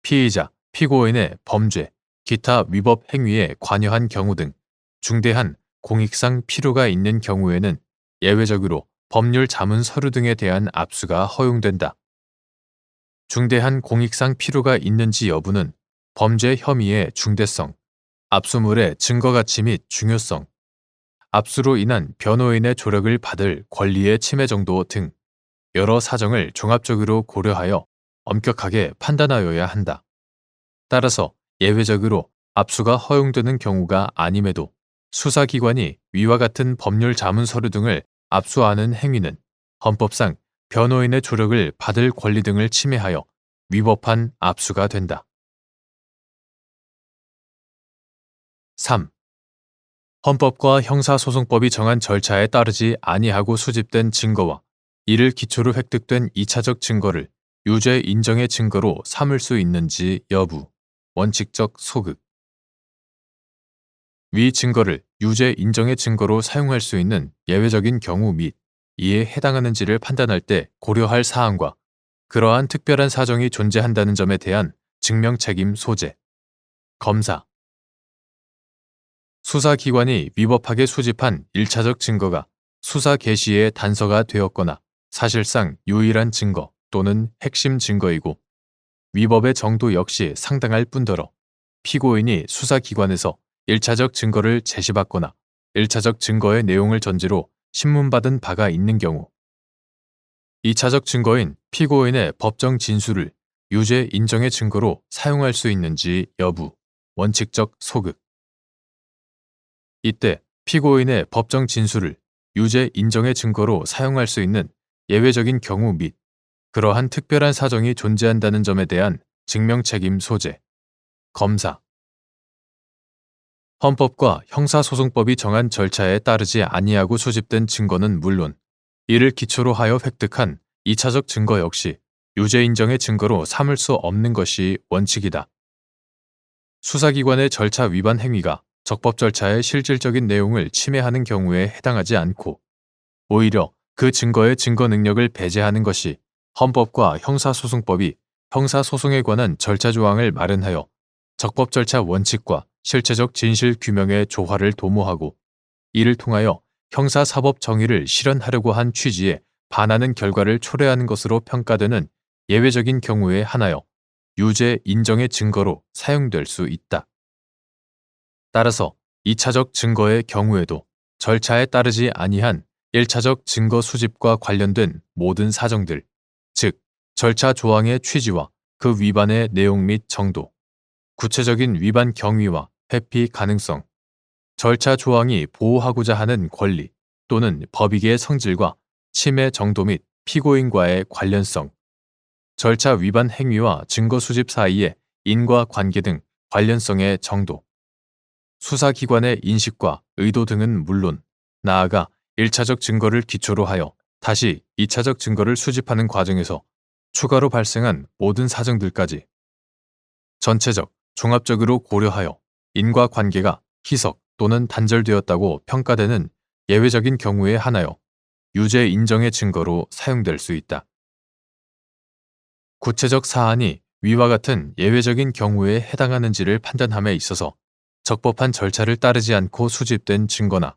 피의자, 피고인의 범죄, 기타 위법 행위에 관여한 경우 등 중대한 공익상 필요가 있는 경우에는 예외적으로 법률 자문 서류 등에 대한 압수가 허용된다. 중대한 공익상 필요가 있는지 여부는 범죄 혐의의 중대성, 압수물의 증거 가치 및 중요성, 압수로 인한 변호인의 조력을 받을 권리의 침해 정도 등 여러 사정을 종합적으로 고려하여 엄격하게 판단하여야 한다. 따라서 예외적으로 압수가 허용되는 경우가 아님에도 수사기관이 위와 같은 법률 자문 서류 등을 압수하는 행위는 헌법상 변호인의 조력을 받을 권리 등을 침해하여 위법한 압수가 된다. 3. 헌법과 형사소송법이 정한 절차에 따르지 아니하고 수집된 증거와 이를 기초로 획득된 2차적 증거를 유죄 인정의 증거로 삼을 수 있는지 여부, 원칙적 소극. 위 증거를 유죄 인정의 증거로 사용할 수 있는 예외적인 경우 및 이에 해당하는지를 판단할 때 고려할 사항과 그러한 특별한 사정이 존재한다는 점에 대한 증명 책임 소재. 검사. 수사기관이 위법하게 수집한 1차적 증거가 수사 개시의 단서가 되었거나 사실상 유일한 증거 또는 핵심 증거이고 위법의 정도 역시 상당할 뿐더러 피고인이 수사기관에서 1차적 증거를 제시받거나 1차적 증거의 내용을 전제로 신문받은 바가 있는 경우 2차적 증거인 피고인의 법정 진술을 유죄 인정의 증거로 사용할 수 있는지 여부, 원칙적 소극. 이때 피고인의 법정 진술을 유죄 인정의 증거로 사용할 수 있는 예외적인 경우 및 그러한 특별한 사정이 존재한다는 점에 대한 증명 책임 소재. 검사. 헌법과 형사소송법이 정한 절차에 따르지 아니하고 수집된 증거는 물론 이를 기초로 하여 획득한 2차적 증거 역시 유죄 인정의 증거로 삼을 수 없는 것이 원칙이다. 수사기관의 절차 위반 행위가 적법 절차의 실질적인 내용을 침해하는 경우에 해당하지 않고 오히려 그 증거의 증거 능력을 배제하는 것이 헌법과 형사소송법이 형사소송에 관한 절차 조항을 마련하여 적법 절차 원칙과 실체적 진실 규명의 조화를 도모하고 이를 통하여 형사사법 정의를 실현하려고 한 취지에 반하는 결과를 초래하는 것으로 평가되는 예외적인 경우에 한하여 유죄 인정의 증거로 사용될 수 있다. 따라서 2차적 증거의 경우에도 절차에 따르지 아니한 1차적 증거 수집과 관련된 모든 사정들, 즉 절차 조항의 취지와 그 위반의 내용 및 정도, 구체적인 위반 경위와 회피 가능성, 절차 조항이 보호하고자 하는 권리 또는 법익의 성질과 침해 정도 및 피고인과의 관련성, 절차 위반 행위와 증거 수집 사이의 인과관계 등 관련성의 정도, 수사기관의 인식과 의도 등은 물론 나아가 1차적 증거를 기초로 하여 다시 2차적 증거를 수집하는 과정에서 추가로 발생한 모든 사정들까지 전체적, 종합적으로 고려하여 인과관계가 희석 또는 단절되었다고 평가되는 예외적인 경우에 한하여 유죄 인정의 증거로 사용될 수 있다. 구체적 사안이 위와 같은 예외적인 경우에 해당하는지를 판단함에 있어서 적법한 절차를 따르지 않고 수집된 증거나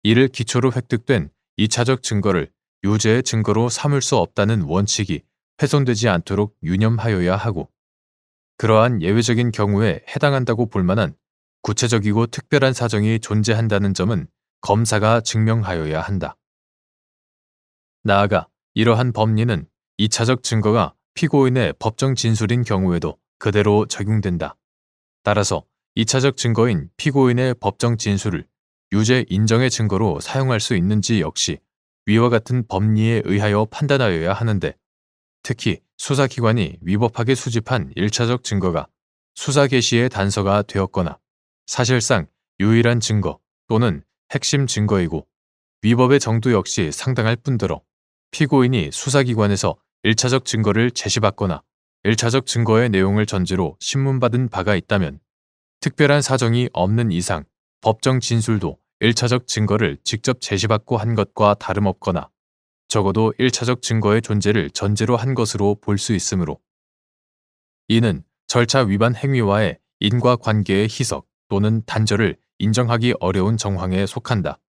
이를 기초로 획득된 2차적 증거를 유죄의 증거로 삼을 수 없다는 원칙이 훼손되지 않도록 유념하여야 하고, 그러한 예외적인 경우에 해당한다고 볼 만한 구체적이고 특별한 사정이 존재한다는 점은 검사가 증명하여야 한다. 나아가 이러한 법리는 2차적 증거가 피고인의 법정 진술인 경우에도 그대로 적용된다. 따라서 2차적 증거인 피고인의 법정 진술을 유죄 인정의 증거로 사용할 수 있는지 역시 위와 같은 법리에 의하여 판단하여야 하는데, 특히 수사기관이 위법하게 수집한 1차적 증거가 수사 개시의 단서가 되었거나 사실상 유일한 증거 또는 핵심 증거이고, 위법의 정도 역시 상당할 뿐더러 피고인이 수사기관에서 1차적 증거를 제시받거나 1차적 증거의 내용을 전제로 신문받은 바가 있다면, 특별한 사정이 없는 이상 법정 진술도 1차적 증거를 직접 제시받고 한 것과 다름없거나 적어도 1차적 증거의 존재를 전제로 한 것으로 볼 수 있으므로, 이는 절차 위반 행위와의 인과관계의 희석 또는 단절을 인정하기 어려운 정황에 속한다.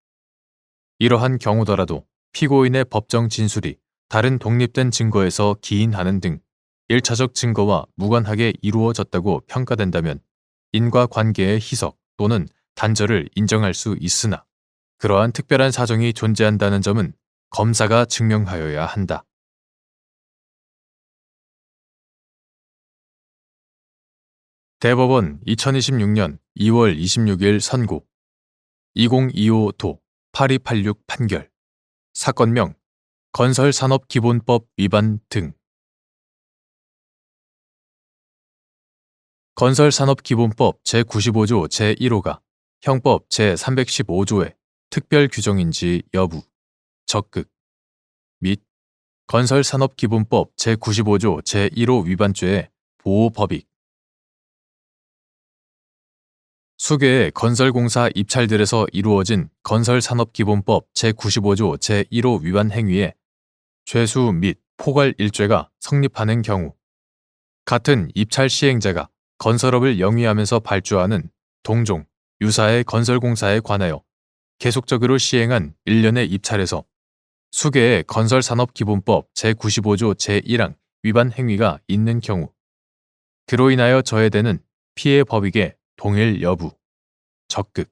이러한 경우더라도 피고인의 법정 진술이 다른 독립된 증거에서 기인하는 등 1차적 증거와 무관하게 이루어졌다고 평가된다면 인과관계의 희석 또는 단절을 인정할 수 있으나, 그러한 특별한 사정이 존재한다는 점은 검사가 증명하여야 한다. 대법원 2026년 2월 26일 선고 2025도 8286 판결. 사건명 건설산업기본법 위반 등. 건설산업기본법 제95조 제1호가 형법 제315조의 특별 규정인지 여부, 적극 및 건설산업기본법 제95조 제1호 위반죄의 보호법익. 수개의 건설공사 입찰들에서 이루어진 건설산업기본법 제95조 제1호 위반 행위에 죄수 및 포괄 일죄가 성립하는 경우, 같은 입찰 시행자가 건설업을 영위하면서 발주하는 동종, 유사의 건설공사에 관하여 계속적으로 시행한 일련의 입찰에서 수개의 건설산업기본법 제95조 제1항 위반 행위가 있는 경우, 그로 인하여 저해되는 피해 법익의 동일 여부, 적극.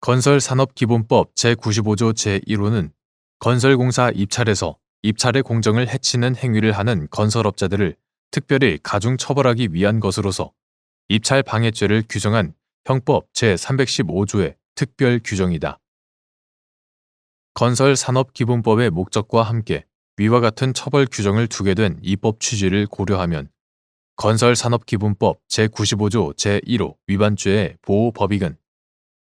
건설산업기본법 제95조 제1호는 건설공사 입찰에서 입찰의 공정을 해치는 행위를 하는 건설업자들을 특별히 가중 처벌하기 위한 것으로서 입찰 방해죄를 규정한 형법 제315조의 특별 규정이다. 건설산업기본법의 목적과 함께 위와 같은 처벌 규정을 두게 된 입법 취지를 고려하면 건설산업기본법 제95조 제1호 위반죄의 보호법익은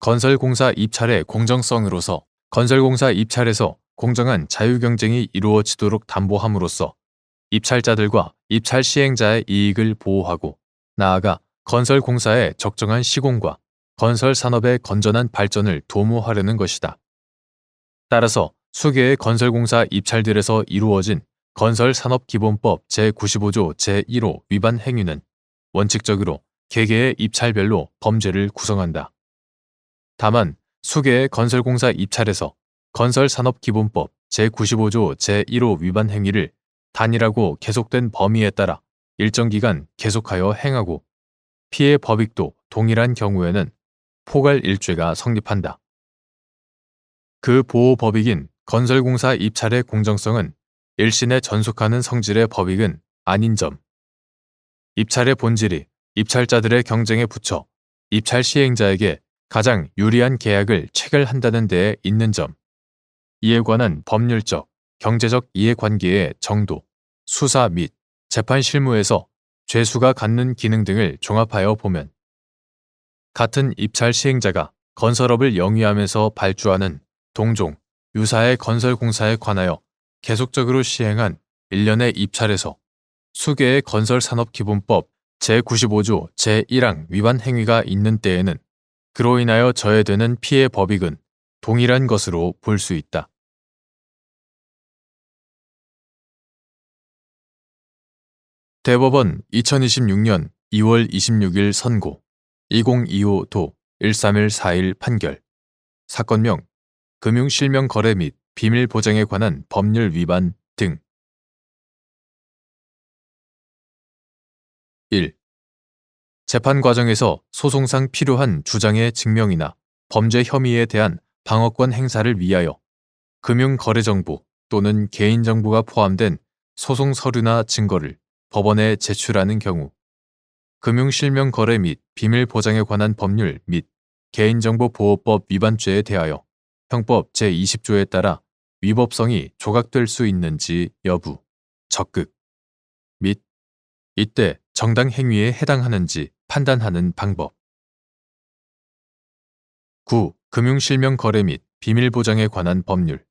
건설공사 입찰의 공정성으로서 건설공사 입찰에서 공정한 자유경쟁이 이루어지도록 담보함으로써 입찰자들과 입찰 시행자의 이익을 보호하고, 나아가 건설공사의 적정한 시공과 건설산업의 건전한 발전을 도모하려는 것이다. 따라서 수개의 건설공사 입찰들에서 이루어진 건설산업기본법 제95조 제1호 위반 행위는 원칙적으로 개개의 입찰별로 범죄를 구성한다. 다만 수개의 건설공사 입찰에서 건설산업기본법 제95조 제1호 위반 행위를 단일하고 계속된 범위에 따라 일정 기간 계속하여 행하고 피해 법익도 동일한 경우에는 포괄 일죄가 성립한다. 그 보호 법익인 건설공사 입찰의 공정성은 일신에 전속하는 성질의 법익은 아닌 점, 입찰의 본질이 입찰자들의 경쟁에 붙여 입찰 시행자에게 가장 유리한 계약을 체결한다는 데에 있는 점, 이에 관한 법률적, 경제적 이해관계의 정도, 수사 및 재판 실무에서 죄수가 갖는 기능 등을 종합하여 보면 같은 입찰 시행자가 건설업을 영위하면서 발주하는 동종, 유사의 건설공사에 관하여 계속적으로 시행한 일련의 입찰에서 수개의 건설산업기본법 제95조 제1항 위반 행위가 있는 때에는 그로 인하여 저해되는 피해 법익은 동일한 것으로 볼 수 있다. 대법원 2026년 2월 26일 선고 2025도 13141 판결. 사건명 금융실명거래 및 비밀보장에 관한 법률 위반 등. 1. 재판 과정에서 소송상 필요한 주장의 증명이나 범죄 혐의에 대한 방어권 행사를 위하여 금융거래정보 또는 개인정보가 포함된 소송 서류나 증거를 법원에 제출하는 경우, 금융실명거래 및 비밀보장에 관한 법률 및 개인정보보호법 위반죄에 대하여 형법 제20조에 따라 위법성이 조각될 수 있는지 여부, 적극 및 이때 정당 행위에 해당하는지 판단하는 방법. 9. 금융실명거래 및 비밀보장에 관한 법률.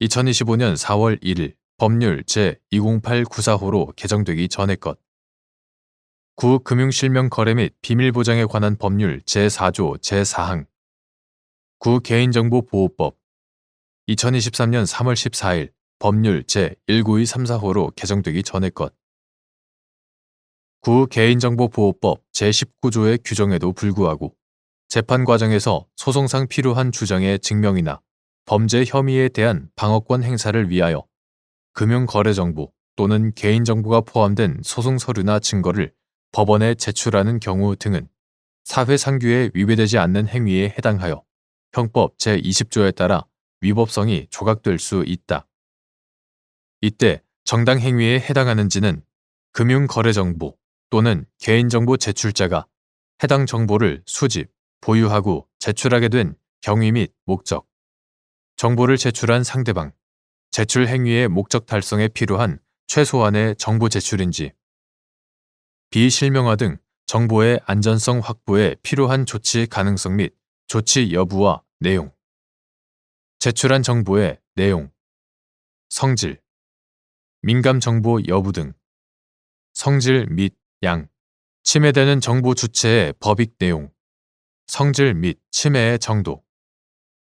2025년 4월 1일 법률 제208945로 개정되기 전의 것. 9. 금융실명거래 및 비밀보장에 관한 법률 제4조 제4항. 9. 개인정보보호법. 2023년 3월 14일 법률 제192345로 개정되기 전의 것. 9. 개인정보보호법 제19조의 규정에도 불구하고 재판 과정에서 소송상 필요한 주장의 증명이나 범죄 혐의에 대한 방어권 행사를 위하여 금융거래정보 또는 개인정보가 포함된 소송 서류나 증거를 법원에 제출하는 경우 등은 사회상규에 위배되지 않는 행위에 해당하여 형법 제20조에 따라 위법성이 조각될 수 있다. 이때 정당 행위에 해당하는지는 금융거래정보 또는 개인정보 제출자가 해당 정보를 수집, 보유하고 제출하게 된 경위 및 목적, 정보를 제출한 상대방, 제출 행위의 목적 달성에 필요한 최소한의 정보 제출인지, 비실명화 등 정보의 안전성 확보에 필요한 조치 가능성 및 조치 여부와 내용, 제출한 정보의 내용, 성질, 민감 정보 여부 등, 성질 및 양, 침해되는 정보 주체의 법익 내용, 성질 및 침해의 정도,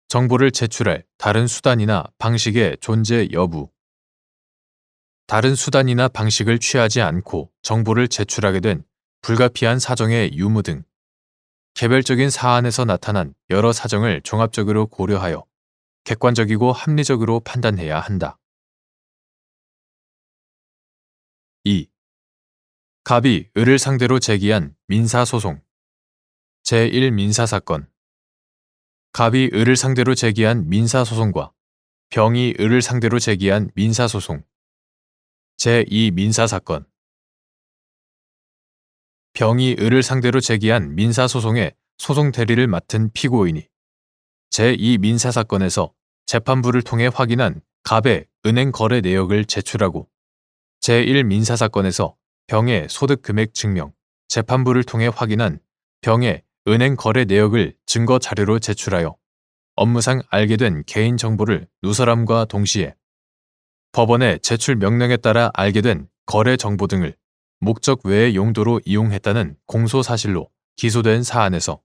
정보를 제출할 다른 수단이나 방식의 존재 여부, 다른 수단이나 방식을 취하지 않고 정보를 제출하게 된 불가피한 사정의 유무 등 개별적인 사안에서 나타난 여러 사정을 종합적으로 고려하여 객관적이고 합리적으로 판단해야 한다. 2. 갑이 을을 상대로 제기한 민사소송. 제1민사사건. 갑이 을을 상대로 제기한 민사소송과 병이 을을 상대로 제기한 민사소송. 제2민사사건. 병이 을을 상대로 제기한 민사소송의 소송 대리를 맡은 피고인이 제2민사사건에서 재판부를 통해 확인한 갑의 은행 거래 내역을 제출하고 제1민사사건에서 병의 소득금액 증명, 재판부를 통해 확인한 병의 은행 거래 내역을 증거 자료로 제출하여 업무상 알게 된 개인 정보를 누설함과 동시에 법원의 제출 명령에 따라 알게 된 거래 정보 등을 목적 외의 용도로 이용했다는 공소 사실로 기소된 사안에서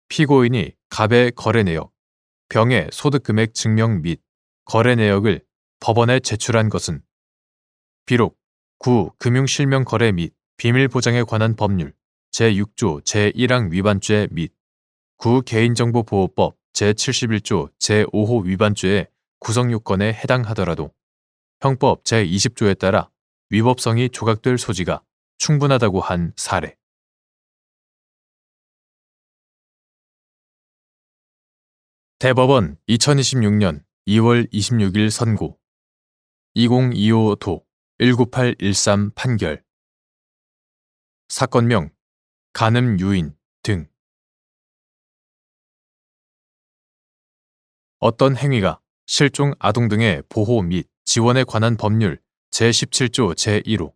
피고인이 갑의 거래 내역, 병의 소득금액 증명 및 거래 내역을 법원에 제출한 것은 비록 9. 금융실명거래 및 비밀보장에 관한 법률 제6조 제1항 위반죄 및 9. 개인정보보호법 제71조 제5호 위반죄의 구성요건에 해당하더라도 형법 제20조에 따라 위법성이 조각될 소지가 충분하다고 한 사례. 대법원 2026년 2월 26일 선고 2025도 19813 판결. 사건명 간음유인 등. 어떤 행위가 실종 아동 등의 보호 및 지원에 관한 법률 제17조 제1호,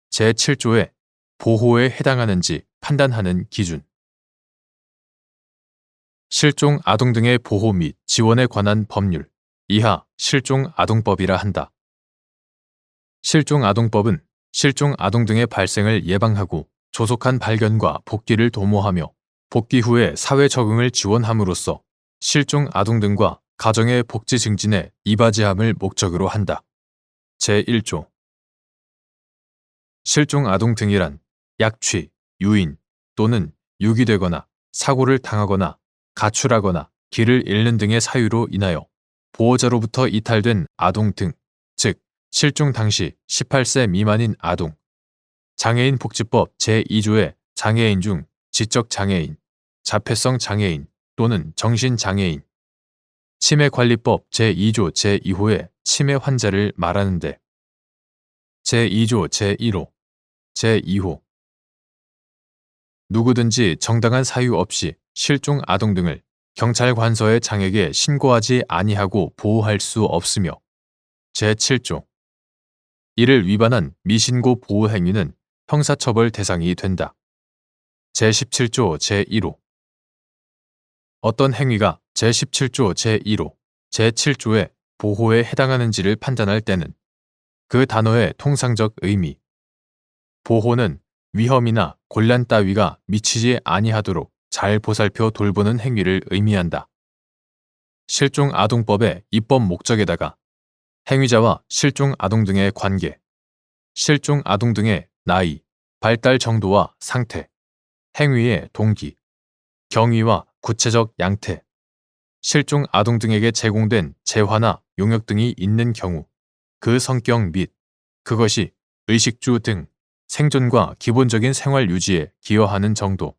제7조의 보호에 해당하는지 판단하는 기준. 실종 아동 등의 보호 및 지원에 관한 법률 이하 실종아동법이라 한다. 실종아동법은 실종 아동 등의 발생을 예방하고 조속한 발견과 복귀를 도모하며 복귀 후에 사회 적응을 지원함으로써 실종 아동 등과 가정의 복지 증진에 이바지함을 목적으로 한다. 제1조. 실종 아동 등이란 약취, 유인 또는 유기되거나 사고를 당하거나 가출하거나 길을 잃는 등의 사유로 인하여 보호자로부터 이탈된 아동 등, 즉 실종 당시 18세 미만인 아동, 장애인 복지법 제2조의 장애인 중 지적 장애인, 자폐성 장애인 또는 정신장애인, 치매관리법 제2조 제2호의 치매 환자를 말하는데 제2조 제1호, 제2호 누구든지 정당한 사유 없이 실종 아동 등을 경찰 관서의 장에게 신고하지 아니하고 보호할 수 없으며 제7조 이를 위반한 미신고 보호 행위는 형사처벌 대상이 된다. 제17조 제1호 어떤 행위가 제17조 제1호, 제7조의 보호에 해당하는지를 판단할 때는 그 단어의 통상적 의미, 보호는 위험이나 곤란 따위가 미치지 아니하도록 잘 보살펴 돌보는 행위를 의미한다. 실종 아동법의 입법 목적에다가 행위자와 실종 아동 등의 관계, 실종 아동 등의 나이, 발달 정도와 상태, 행위의 동기, 경위와 구체적 양태, 실종 아동 등에게 제공된 재화나 용역 등이 있는 경우 그 성격 및 그것이 의식주 등 생존과 기본적인 생활 유지에 기여하는 정도,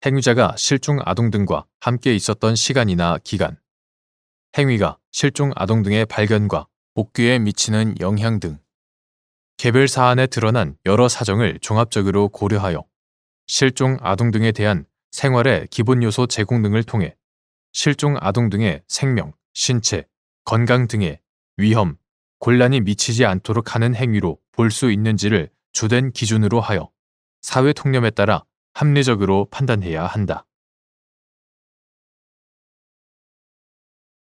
행위자가 실종 아동 등과 함께 있었던 시간이나 기간, 행위가 실종 아동 등의 발견과 복귀에 미치는 영향 등 개별 사안에 드러난 여러 사정을 종합적으로 고려하여 실종 아동 등에 대한 생활의 기본 요소 제공 등을 통해 실종 아동 등의 생명, 신체, 건강 등의 위험, 곤란이 미치지 않도록 하는 행위로 볼 수 있는지를 주된 기준으로 하여 사회 통념에 따라 합리적으로 판단해야 한다.